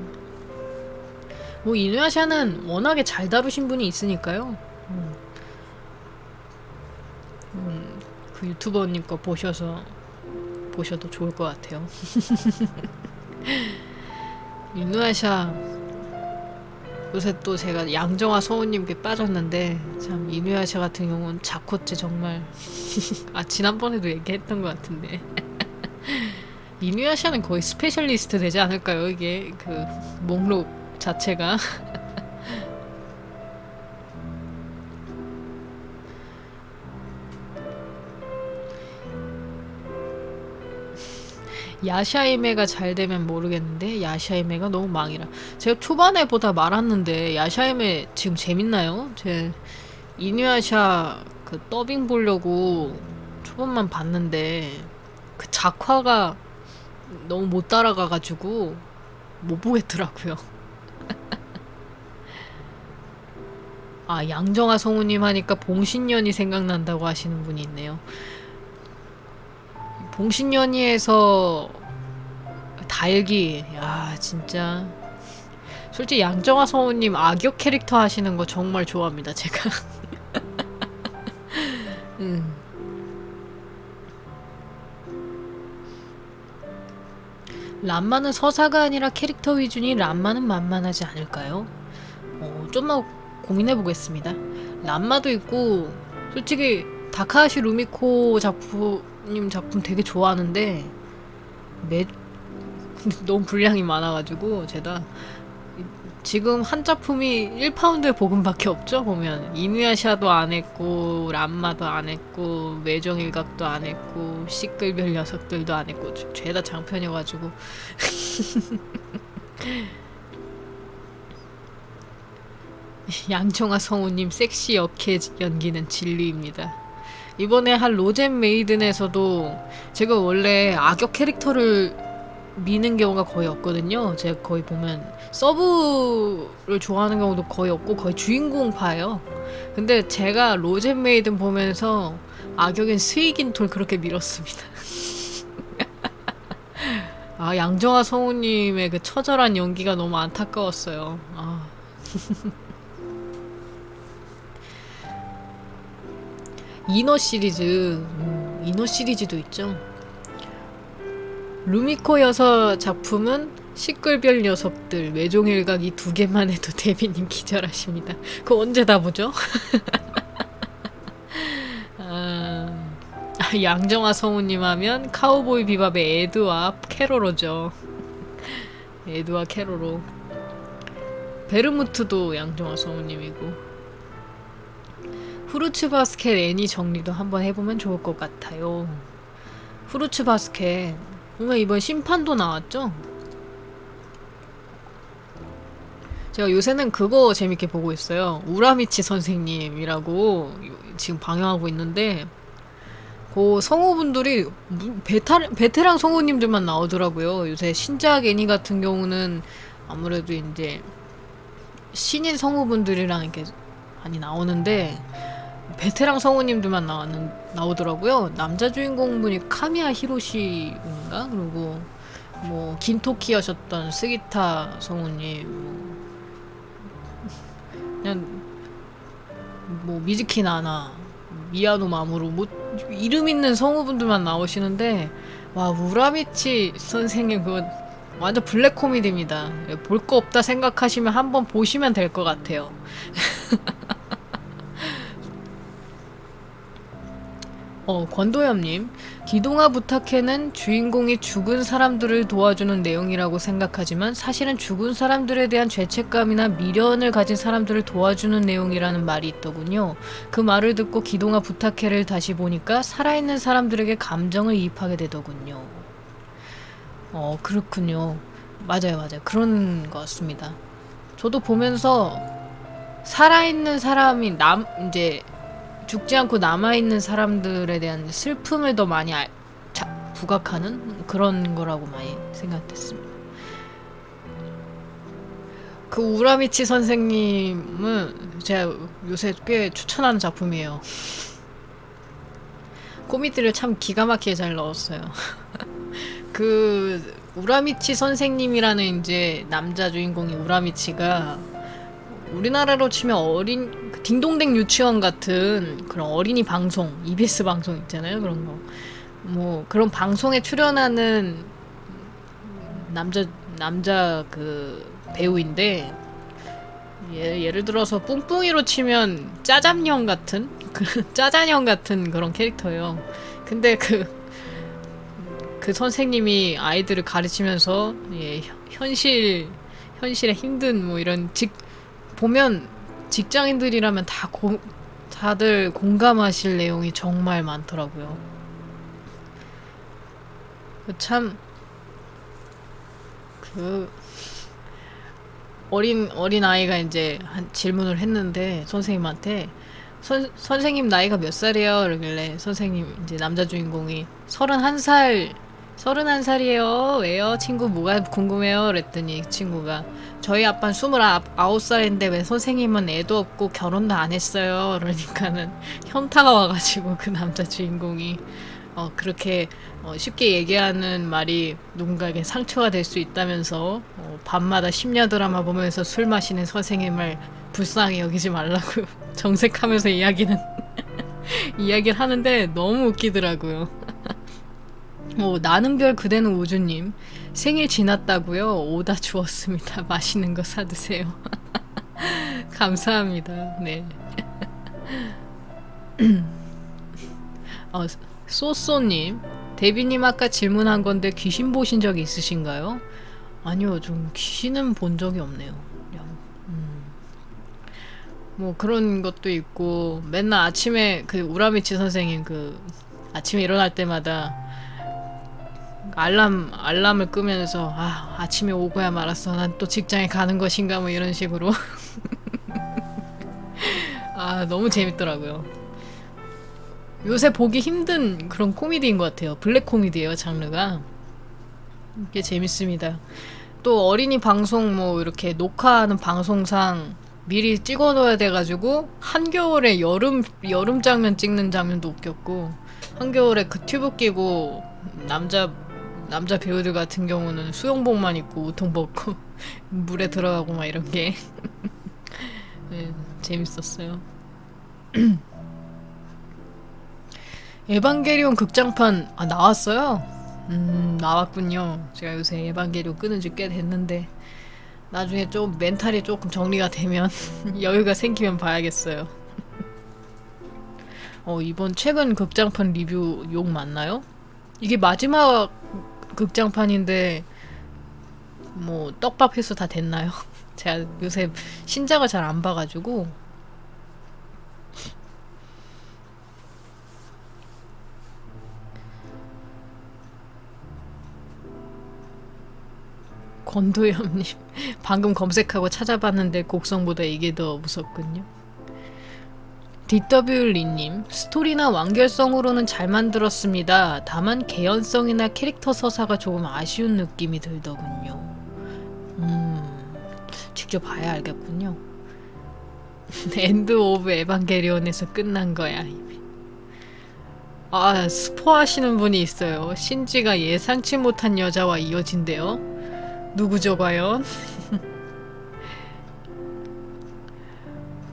Speaker 1: 뭐 이누야샤는 워낙에 잘 다루신 분이 있으니까요. 그 유튜버님 거 보셔도 좋을 것 같아요. 이누야샤 요새 또 제가 양정화 성우님께 빠졌는데 참 이누야샤 같은 경우는 자코츠 정말 지난번에도 얘기했던 것 같은데 이누야샤는 거의 스페셜리스트 되지 않을까요? 이게 그 목록 자체가 야샤이메가 잘 되면 모르겠는데 야샤이메가 너무 망이라. 제가 초반에 보다 말았는데 야샤이메 지금 재밌나요? 제 이누야샤 그 더빙 보려고 초반만 봤는데 그 작화가 너무 못 따라가가지고 못 보겠더라고요. 양정아 성우님 하니까 봉신연이 생각난다고 하시는 분이 있네요. 봉신연이에서 달기, 야 진짜 솔직히 양정화 성우님 악역 캐릭터 하시는 거 정말 좋아합니다 제가. 람마는 서사가 아니라 캐릭터 위주니 람마는 만만하지 않을까요? 좀만 고민해보겠습니다. 람마도 있고 솔직히 다카하시 루미코 작품님 작품 되게 좋아하는데 너무 분량이 많아가지고 제가 지금 한 작품이 1파운드의 복음밖에 없죠. 보면 이누야샤도 안 했고 람마도 안 했고 외정일각도 안 했고 시끌별 녀석들도 안 했고 죄다 장편이어가지고 양정화 성우님 섹시 역해 연기는 진리입니다. 이번에 한 로젠 메이든에서도 제가 원래 악역 캐릭터를 미는 경우가 거의 없거든요. 제가 거의 보면 서브를 좋아하는 경우도 거의 없고 거의 주인공파예요. 근데 제가 로젠 메이든 보면서 악역인 스이긴톨 그렇게 밀었습니다. 양정화 성우님의 그 처절한 연기가 너무 안타까웠어요. 이너 시리즈도 있죠. 루미코 여서 작품은 시끌별 녀석들, 외종일각 이 두 개만 해도 데뷔님 기절하십니다. 그거 언제 다 보죠? 양정화 성우님 하면 카우보이 비밥의 에드와 캐로로죠. 에드와 캐로로. 베르무트도 양정화 성우님이고. 후르츠 바스켓 애니 정리도 한번 해보면 좋을 것 같아요. 후르츠 바스켓 보면 이번 심판도 나왔죠? 제가 요새는 그거 재밌게 보고 있어요. 우라미치 선생님이라고 지금 방영하고 있는데 그 성우분들이 베테랑 성우님들만 나오더라고요. 요새 신작 애니 같은 경우는 아무래도 이제 신인 성우분들이랑 이렇게 많이 나오는데 베테랑 성우님들만 나오더라고요. 남자 주인공분이 카미야 히로시인가? 그리고 뭐 긴토키 하셨던 스기타 성우님, 그냥 뭐 미즈키 나나, 미야노 마모루, 뭐 이름 있는 성우분들만 나오시는데 와 우라미치 선생님 그거 완전 블랙 코미디입니다. 볼 거 없다 생각하시면 한번 보시면 될 것 같아요. 권도엽님, 기동아 부탁해는 주인공이 죽은 사람들을 도와주는 내용이라고 생각하지만 사실은 죽은 사람들에 대한 죄책감이나 미련을 가진 사람들을 도와주는 내용이라는 말이 있더군요. 그 말을 듣고 기동아 부탁해를 다시 보니까 살아있는 사람들에게 감정을 이입하게 되더군요. 그렇군요. 맞아요. 그런 것 같습니다. 저도 보면서 살아있는 사람이 이제 죽지 않고 남아있는 사람들에 대한 슬픔을 더 많이 부각하는 그런 거라고 많이 생각했습니다. 그 우라미치 선생님은 제가 요새 꽤 추천하는 작품이에요. 코미디를 참 기가 막히게 잘 넣었어요. 그 우라미치 선생님이라는 이제 남자 주인공이 우라미치가 우리나라로 치면 어린 그 딩동댕 유치원 같은 그런 어린이 방송, EBS 방송 있잖아요. 그런 거. 뭐 그런 방송에 출연하는 남자 남자 그 배우인데 예를 들어서 뿡뿡이로 치면 짜장형 같은 그 짜장형 같은 그런 캐릭터예요. 근데 그 선생님이 아이들을 가르치면서 예, 현실의 힘든 뭐 이런 보면 직장인들이라면 다들 공감하실 내용이 정말 많더라고요. 참, 그, 어린 아이가 이제 한 질문을 했는데, 선생님한테, 선생님 나이가 몇 살이에요? 이러길래, 선생님, 이제 남자 주인공이, 31살이에요. 왜요? 친구 뭐가 궁금해요? 그랬더니 친구가 저희 아빠는 29살인데 왜 선생님은 애도 없고 결혼도 안 했어요? 그러니까는 현타가 와가지고 그 남자 주인공이 그렇게 쉽게 얘기하는 말이 누군가에게 상처가 될 수 있다면서 밤마다 심야 드라마 보면서 술 마시는 선생님을 불쌍히 여기지 말라고 정색하면서 이야기를 하는데 너무 웃기더라고요. 나는 별 그대는 우주님 생일 지났다고요? 오다 주었습니다. 맛있는 거 사드세요. 감사합니다. 네. 쏘쏘님 데비님 아까 질문한 건데 귀신 보신 적 있으신가요? 아니요, 좀 귀신은 본 적이 없네요. 그냥, 뭐 그런 것도 있고 맨날 아침에 그 우라미치 선생님 아침에 일어날 때마다 알람을 끄면서 아침에 오고야 말았어. 난 또 직장에 가는 것인가 뭐 이런 식으로 너무 재밌더라고요. 요새 보기 힘든 그런 코미디인 것 같아요. 블랙 코미디예요, 장르가. 이게 재밌습니다. 또 어린이 방송 뭐 이렇게 녹화하는 방송상 미리 찍어놓아야 돼가지고 한겨울에 여름 장면 찍는 장면도 웃겼고 한겨울에 그 튜브 끼고 남자 배우들 같은 경우는 수영복만 입고 우통 벗고 물에 들어가고 막 이런 게 네, 재밌었어요. 에반게리온 극장판 나왔어요? 나왔군요. 제가 요새 에반게리온 끊은 지 꽤 됐는데 나중에 좀 멘탈이 조금 정리가 되면 여유가 생기면 봐야겠어요. 이번 최근 극장판 리뷰 욕 맞나요? 이게 마지막 극장판인데 뭐 떡밥 회수 다 됐나요? 제가 요새 신작을 잘 안 봐가지고 권도엽님 방금 검색하고 찾아봤는데 곡성보다 이게 더 무섭군요. DW리님 스토리나 완결성으로는 잘 만들었습니다. 다만 개연성이나 캐릭터 서사가 조금 아쉬운 느낌이 들더군요. 직접 봐야 알겠군요. 엔드 오브 에반게리온에서 끝난 거야. 스포 하시는 분이 있어요. 신지가 예상치 못한 여자와 이어진대요. 누구죠 과연?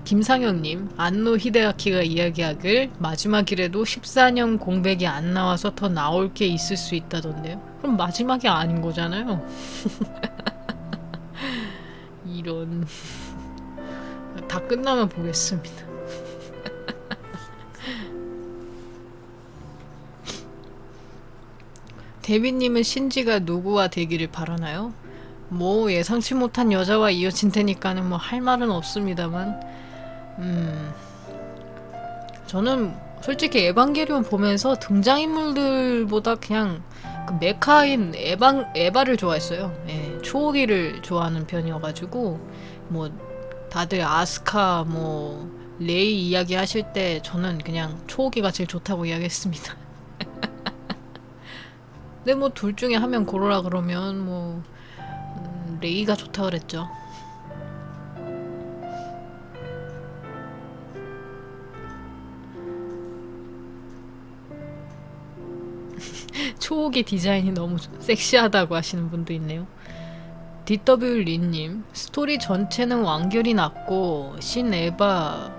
Speaker 1: 김상영님 안노 히데아키가 이야기하길 마지막이라도 14년 공백이 안 나와서 더 나올 게 있을 수 있다던데요. 그럼 마지막이 아닌 거잖아요. 이런 다 끝나면 보겠습니다. 데비님은 신지가 누구와 되기를 바라나요? 뭐 예상치 못한 여자와 이어진 테니까는 뭐 할 말은 없습니다만 저는 솔직히 에반게리온 보면서 등장인물들보다 그냥 그 메카인 에바를 좋아했어요. 예, 초호기를 좋아하는 편이어가지고 뭐 다들 아스카 뭐 레이 이야기 하실 때 저는 그냥 초호기가 제일 좋다고 이야기했습니다. 근데 뭐 둘 중에 한 명 고르라 그러면 뭐 레이가 좋다 그랬죠. 초호기 디자인이 너무 섹시하다고 하시는 분도 있네요. DW 리님, 스토리 전체는 완결이 났고 신 에바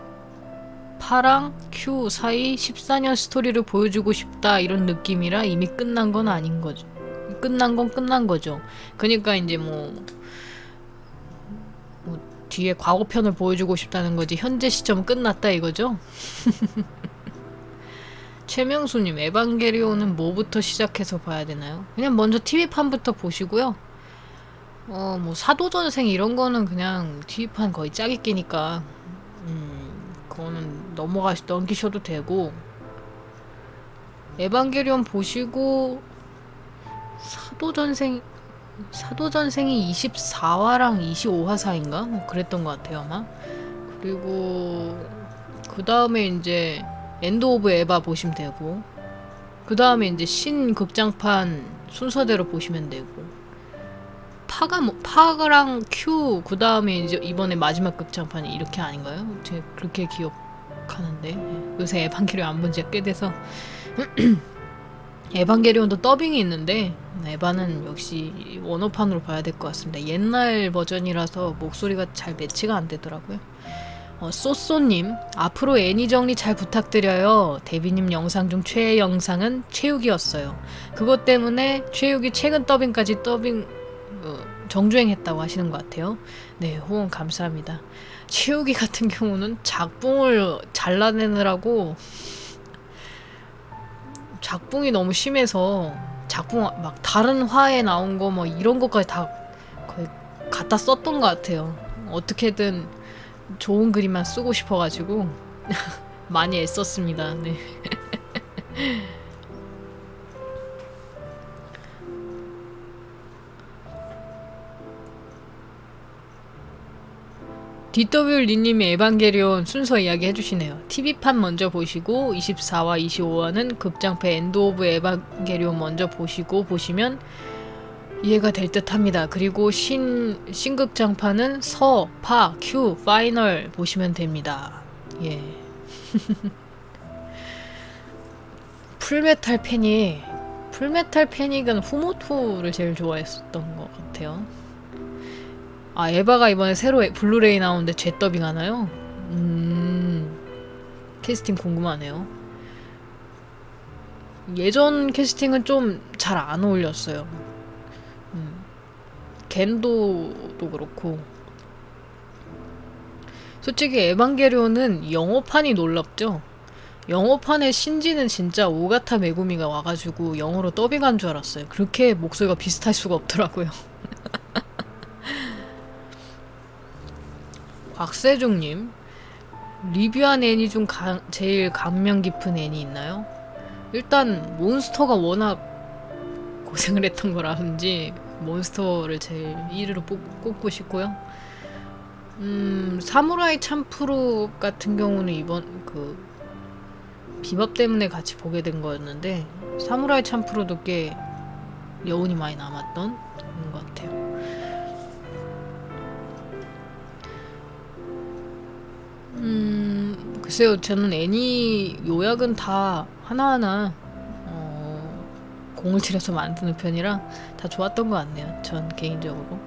Speaker 1: 파랑 Q 사이 14년 스토리를 보여주고 싶다 이런 느낌이라 이미 끝난 건 아닌 거죠. 끝난 건 끝난 거죠. 그러니까 이제 뭐 뒤에 과거편을 보여주고 싶다는 거지 현재 시점은 끝났다 이거죠? 최명수님, 에반게리온은 뭐부터 시작해서 봐야 되나요? 그냥 먼저 TV판부터 보시고요. 뭐 사도전생 이런 거는 그냥 TV판 거의 짜깁 끼니까 그거는 넘기셔도 되고, 에반게리온 보시고 사도전생이 24화랑 25화 사이인가? 뭐 그랬던 것 같아요 아마. 그리고 그 다음에 이제 엔드 오브 에바 보시면 되고, 그 다음에 이제 신극장판 순서대로 보시면 되고, 파랑 큐 그 다음에 이제 이번에 마지막 극장판이 이렇게 아닌가요? 제가 그렇게 기억하는데 요새 에반게리온 안 본 지가 꽤 돼서 에반게리온도 더빙이 있는데 에바는 역시 원어판으로 봐야 될 것 같습니다. 옛날 버전이라서 목소리가 잘 매치가 안 되더라고요. 쏘쏘님, 앞으로 애니 정리 잘 부탁드려요. 데비님 영상 중 최애 영상은 최욱이었어요. 그것 때문에 최욱이 최근 더빙까지 정주행했다고 하시는 것 같아요. 네, 호응 감사합니다. 최욱이 같은 경우는 작붕을 잘라내느라고 작붕이 너무 심해서 작붕 막 다른 화에 나온 거 뭐 이런 것까지 다 거의 갖다 썼던 것 같아요. 어떻게든 좋은 그림만 쓰고 싶어가지고 많이 애썼습니다. 네. DW 리님이 에반게리온 순서 이야기 해주시네요. TV판 먼저 보시고 24화, 25화는 극장패 엔드 오브 에반게리온 먼저 보시면 이해가 될 듯 합니다. 그리고 신극장판은 서, 파, 큐, 파이널 보시면 됩니다. 예. 풀메탈 패닉은 후모토를 제일 좋아했었던 것 같아요. 아, 에바가 이번에 새로 블루레이 나오는데 재더빙 하나요? 캐스팅 궁금하네요. 예전 캐스팅은 좀 잘 안 어울렸어요. 겐도도 그렇고. 솔직히 에반게리온은 영어판이 놀랍죠? 영어판의 신지는 진짜 오가타 메구미가 와가지고 영어로 더빙한 줄 알았어요. 그렇게 목소리가 비슷할 수가 없더라고요. 곽세종님, 리뷰한 애니 중 제일 감명 깊은 애니 있나요? 일단 몬스터가 워낙 고생을 했던 거라든지 몬스터를 제일 1위로 꼽고 싶고요. 사무라이 참프루 같은 경우는 이번 비밥 때문에 같이 보게 된 거였는데, 사무라이 참프루도 꽤 여운이 많이 남았던 것 같아요. 글쎄요, 저는 애니 요약은 다 하나하나 공을 들여서 만드는 편이라 다 좋았던 것 같네요. 전 개인적으로.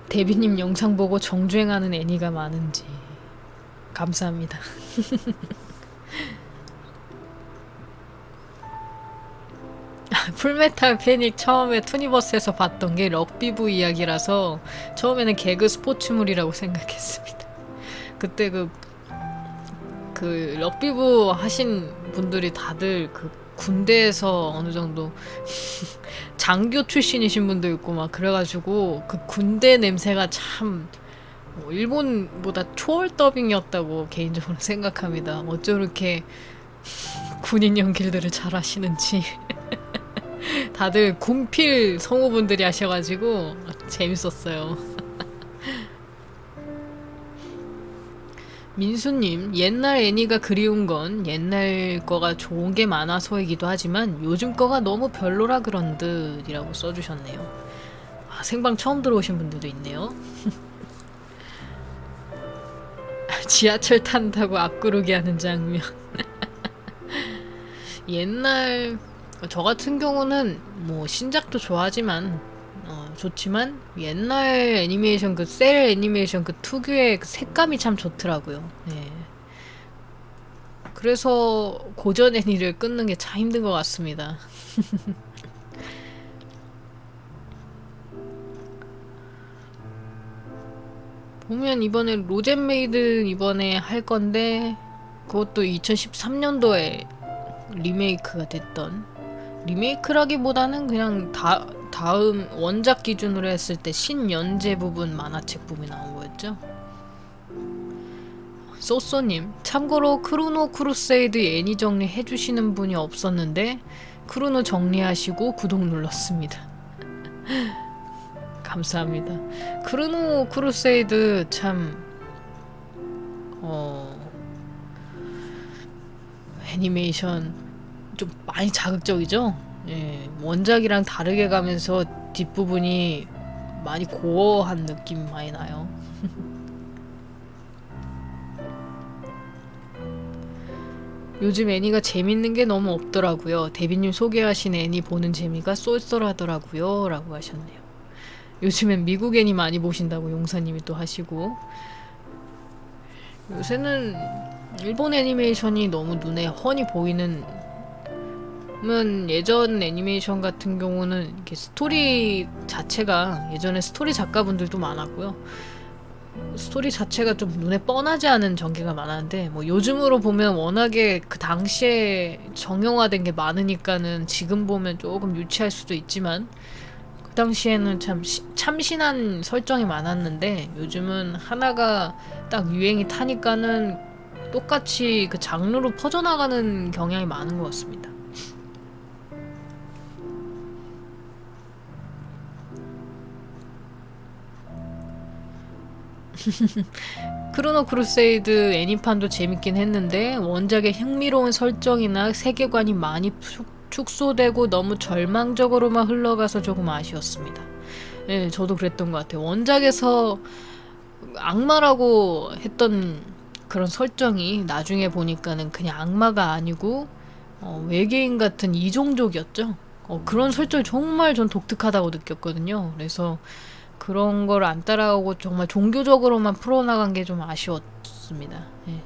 Speaker 1: 데비님 영상 보고 정주행하는 애니가 많은지 감사합니다. 풀메탈 패닉 처음에 투니버스에서 봤던 게 럭비부 이야기라서 처음에는 개그 스포츠물이라고 생각했습니다. 그때 그 럭비부 하신 분들이 다들 군대에서 어느 정도 장교 출신이신 분도 있고 막 그래가지고 그 군대 냄새가 참 일본보다 초월 더빙이었다고 개인적으로 생각합니다. 어쩜 이렇게 군인 연기들을 잘 하시는지. 다들 군필 성우분들이 하셔가지고 재밌었어요. 민수님, 옛날 애니가 그리운 건 옛날 거가 좋은 게 많아서이기도 하지만 요즘 거가 너무 별로라 그런 듯이라고 써주셨네요. 아, 생방 처음 들어오신 분들도 있네요. 지하철 탄다고 앞구르기 하는 장면. 옛날 저 같은 경우는 뭐 신작도 좋아하지만 좋지만 옛날 애니메이션 그 셀 애니메이션 그 특유의 그 색감이 참 좋더라고요. 네. 그래서 고전 애니를 끊는 게 참 힘든 것 같습니다. 보면 이번에 로젠메이드 이번에 할 건데 그것도 2013년도에 리메이크가 됐던, 리메이크라기보다는 그냥 다음 원작 기준으로 했을 때 신연재 부분 만화책 부분이 나온 거였죠. 쏘쏘님, 참고로 크로노 크루세이드 애니 정리 해주시는 분이 없었는데 크로노 정리하시고 구독 눌렀습니다. 감사합니다. 크로노 크루세이드 참 애니메이션 좀 많이 자극적이죠? 예, 원작이랑 다르게 가면서 뒷부분이 많이 고어한 느낌이 많이 나요. 요즘 애니가 재밌는 게 너무 없더라고요. 데비님 소개하신 애니 보는 재미가 쏠쏠하더라고요. 라고 하셨네요. 요즘엔 미국 애니 많이 보신다고 용사님이 또 하시고, 요새는 일본 애니메이션이 너무 눈에 훤히 보이는, 예전 애니메이션 같은 경우는 이렇게 스토리 자체가, 예전에 스토리 작가분들도 많았고요. 스토리 자체가 좀 눈에 뻔하지 않은 전개가 많았는데, 뭐 요즘으로 보면 워낙에 그 당시에 정형화된 게 많으니까는 지금 보면 조금 유치할 수도 있지만, 그 당시에는 참 참신한 설정이 많았는데 요즘은 하나가 딱 유행이 타니까는 똑같이 그 장르로 퍼져나가는 경향이 많은 것 같습니다. 크로노 크루세이드 애니판도 재밌긴 했는데 원작의 흥미로운 설정이나 세계관이 많이 축소되고 너무 절망적으로만 흘러가서 조금 아쉬웠습니다. 예, 저도 그랬던 것 같아요. 원작에서 악마라고 했던 그런 설정이 나중에 보니까는 그냥 악마가 아니고 외계인 같은 이종족이었죠. 그런 설정이 정말 전 독특하다고 느꼈거든요. 그래서 그런 걸 안 따라오고 정말 종교적으로만 풀어나간 게 좀 아쉬웠습니다. 예.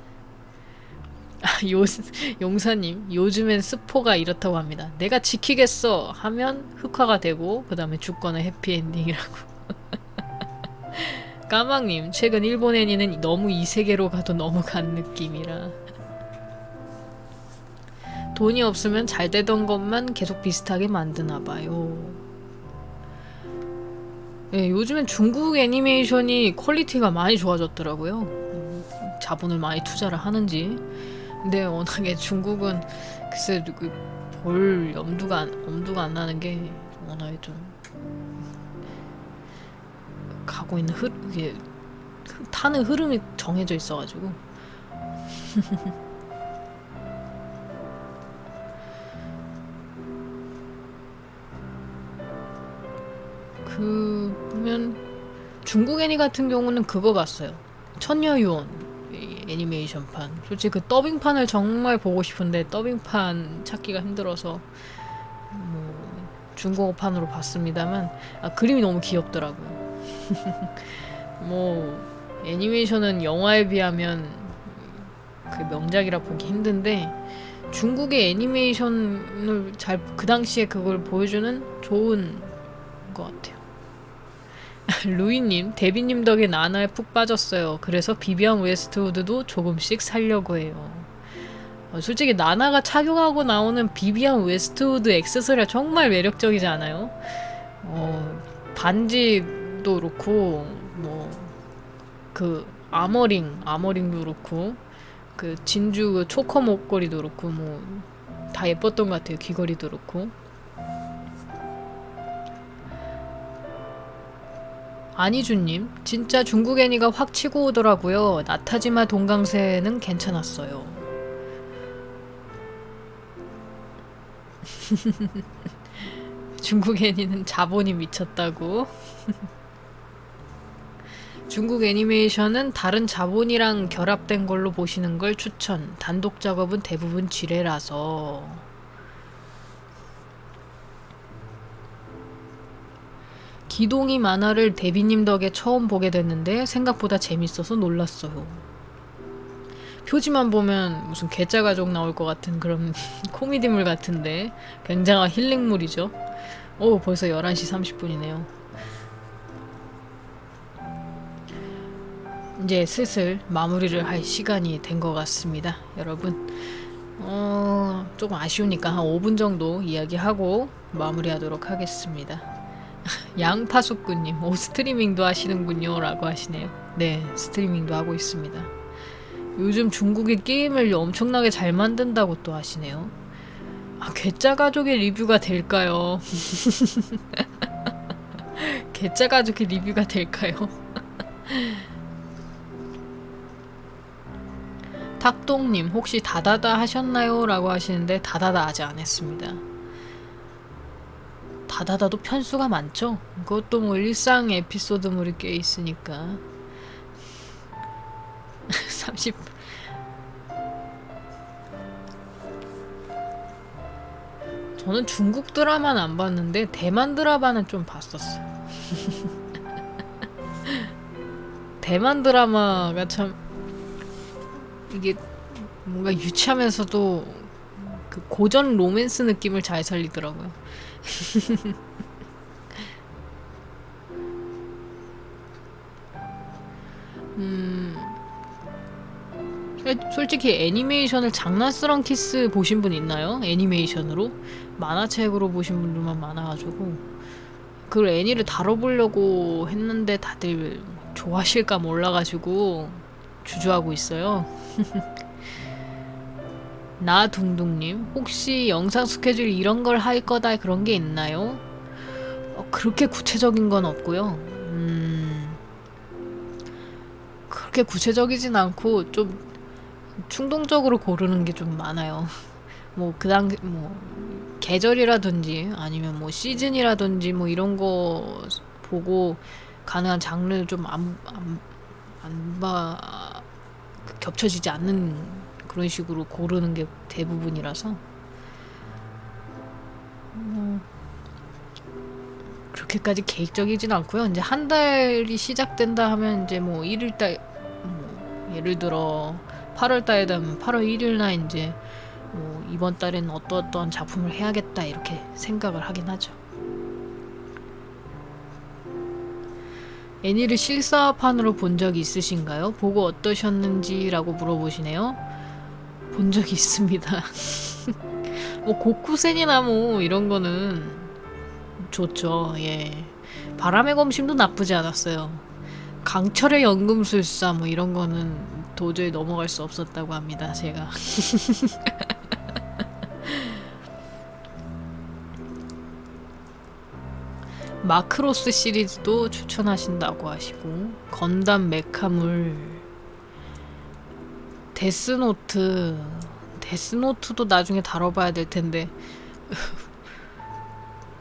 Speaker 1: 용사님, 요즘엔 스포가 이렇다고 합니다. 내가 지키겠어 하면 흑화가 되고 그 다음에 죽거나 해피엔딩이라고. 까망님, 최근 일본 애니는 너무 이 세계로 가도 너무 간 느낌이라. 돈이 없으면 잘 되던 것만 계속 비슷하게 만드나봐요. 네, 요즘엔 중국 애니메이션이 퀄리티가 많이 좋아졌더라고요. 자본을 많이 투자를 하는지. 근데 워낙에 중국은 글쎄 볼 엄두가 안 나는 게 워낙에 좀 가고 있는 이게 타는 흐름이 정해져 있어가지고. 보면 중국 애니 같은 경우는 그거 봤어요. 천녀유언 애니메이션판. 솔직히 그 더빙판을 정말 보고 싶은데 더빙판 찾기가 힘들어서 뭐 중국어판으로 봤습니다만 그림이 너무 귀엽더라고요. 뭐 애니메이션은 영화에 비하면 그 명작이라 보기 힘든데 중국의 애니메이션을 잘 그 당시에 그걸 보여주는 좋은 것 같아요. 루이님, 데비님 덕에 나나에 푹 빠졌어요. 그래서 비비안 웨스트우드도 조금씩 살려고 해요. 솔직히 나나가 착용하고 나오는 비비안 웨스트우드 액세서리가 정말 매력적이지 않아요? 반지도 그렇고 뭐 그 아머링도 그렇고 그 진주 그 초커 목걸이도 그렇고 뭐 다 예뻤던 것 같아요. 귀걸이도 그렇고. 안희준님, 진짜 중국 애니가 확 치고 오더라고요. 나타지마 동강새는 괜찮았어요. 중국 애니는 자본이 미쳤다고. 중국 애니메이션은 다른 자본이랑 결합된 걸로 보시는 걸 추천. 단독 작업은 대부분 지뢰라서. 기동이 만화를 데비님 덕에 처음 보게 됐는데 생각보다 재밌어서 놀랐어요. 표지만 보면 무슨 괴짜가족 나올 것 같은 그런 코미디물 같은데 굉장한 힐링물이죠. 오, 벌써 11시 30분이네요. 이제 슬슬 마무리를 할 시간이 된 것 같습니다. 여러분 조금 아쉬우니까 한 5분 정도 이야기하고 마무리하도록 하겠습니다. 양파숙구님, 오 스트리밍도 하시는군요 라고 하시네요. 네, 스트리밍도 하고 있습니다. 요즘 중국이 게임을 엄청나게 잘 만든다고 또 하시네요. 아, 괴짜가족의 리뷰가 될까요? 괴짜가족의 리뷰가 될까요? 탁동님, 혹시 다다다 하셨나요? 라고 하시는데 다다다 아직 안 했습니다. 다다다도 편수가 많죠? 그것도 뭐 일상 에피소드물이 꽤 있으니까 30 저는 중국 드라마는 안 봤는데 대만 드라마는 좀 봤었어요. 대만 드라마가 참 이게 뭔가 유치하면서도 그 고전 로맨스 느낌을 잘 살리더라고요. 솔직히 애니메이션을 장난스러운 키스 보신 분 있나요? 애니메이션으로? 만화책으로 보신 분들만 많아가지고 그걸 애니를 다뤄보려고 했는데 다들 좋아하실까 몰라가지고 주저하고 있어요. 나둥둥님, 혹시 영상 스케줄 이런 걸 할 거다 그런 게 있나요? 그렇게 구체적인 건 없고요. 그렇게 구체적이진 않고 좀 충동적으로 고르는 게 좀 많아요. 뭐 계절이라든지 아니면 뭐 시즌이라든지 뭐 이런 거 보고 가능한 장르를 좀 겹쳐지지 않는 그런 식으로 고르는 게 대부분이라서 그렇게까지 계획적이진 않고요. 이제 한 달이 시작된다 하면 이제 뭐 1일달 예를 들어 8월달에 되면 8월 1일날 이제 뭐 이번 달에는 어떠한 작품을 해야겠다 이렇게 생각을 하긴 하죠. 애니를 실사판으로 본 적이 있으신가요? 보고 어떠셨는지라고 물어보시네요. 본 적이 있습니다. 뭐 고쿠센이나 뭐 이런 거는 좋죠. 예. 바람의 검심도 나쁘지 않았어요. 강철의 연금술사 뭐 이런 거는 도저히 넘어갈 수 없었다고 합니다. 제가. 마크로스 시리즈도 추천하신다고 하시고 건담 메카물 데스노트도 나중에 다뤄봐야 될 텐데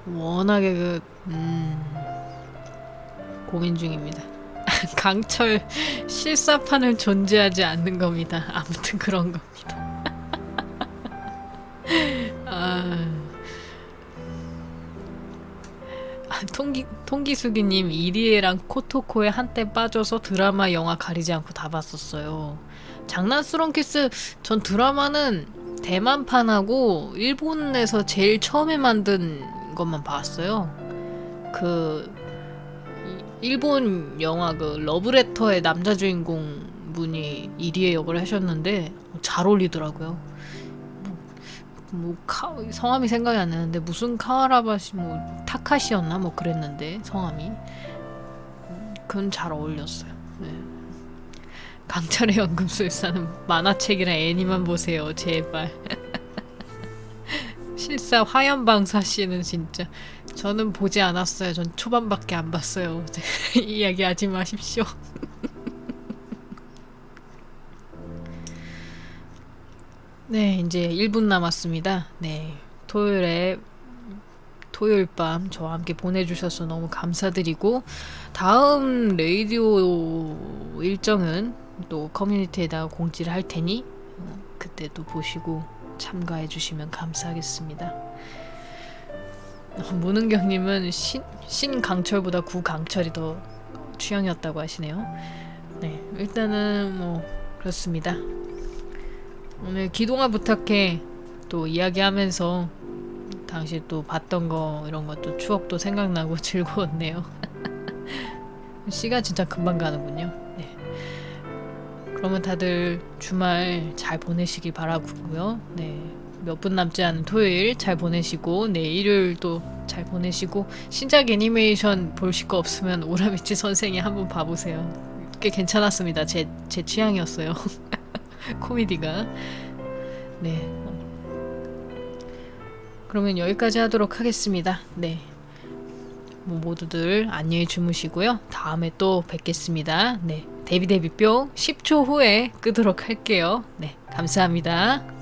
Speaker 1: 워낙에 고민 중입니다. 강철 실사판은 존재하지 않는 겁니다. 아무튼 그런 겁니다. 통기수기님, 이리에랑 코토코에 한때 빠져서 드라마 영화 가리지 않고 다 봤었어요. 장난스러운 키스, 전 드라마는 대만판하고 일본에서 제일 처음에 만든 것만 봤어요. 그 일본 영화 그 러브레터의 남자 주인공 분이 이리에 역을 하셨는데 잘 어울리더라고요. 성함이 생각이 안 나는데 무슨 카와라바시 타카시였나 그랬는데 성함이 그건 잘 어울렸어요. 네. 강철의 연금술사는 만화책이랑 애니만 보세요 제발. 실사 화염방사 씨는 진짜 저는 보지 않았어요. 전 초반밖에 안 봤어요. 이야기하지 마십시오. 네, 이제 1분 남았습니다. 네, 토요일 밤 저와 함께 보내주셔서 너무 감사드리고 다음 레이디오 일정은 또 커뮤니티에다가 공지를 할 테니 그때 또 보시고 참가해 주시면 감사하겠습니다. 문은경님은 신강철보다 구강철이 더 취향이었다고 하시네요. 네, 일단은 뭐 그렇습니다. 오늘 기동아 부탁해 또 이야기하면서 당시 또 봤던 거 이런 것도 추억도 생각나고 즐거웠네요. 시간 진짜 금방 가는군요. 네. 그러면 다들 주말 잘 보내시기 바라고요. 네. 몇 분 남지 않은 토요일 잘 보내시고 일요일도 잘 보내시고 신작 애니메이션 보실 거 없으면 오라미치 선생이 한번 봐보세요. 꽤 괜찮았습니다. 제 취향이었어요. 코미디가. 네. 그러면 여기까지 하도록 하겠습니다. 네. 뭐 모두들 안녕히 주무시고요. 다음에 또 뵙겠습니다. 네. 데뷔 뿅 10초 후에 끄도록 할게요. 네. 감사합니다.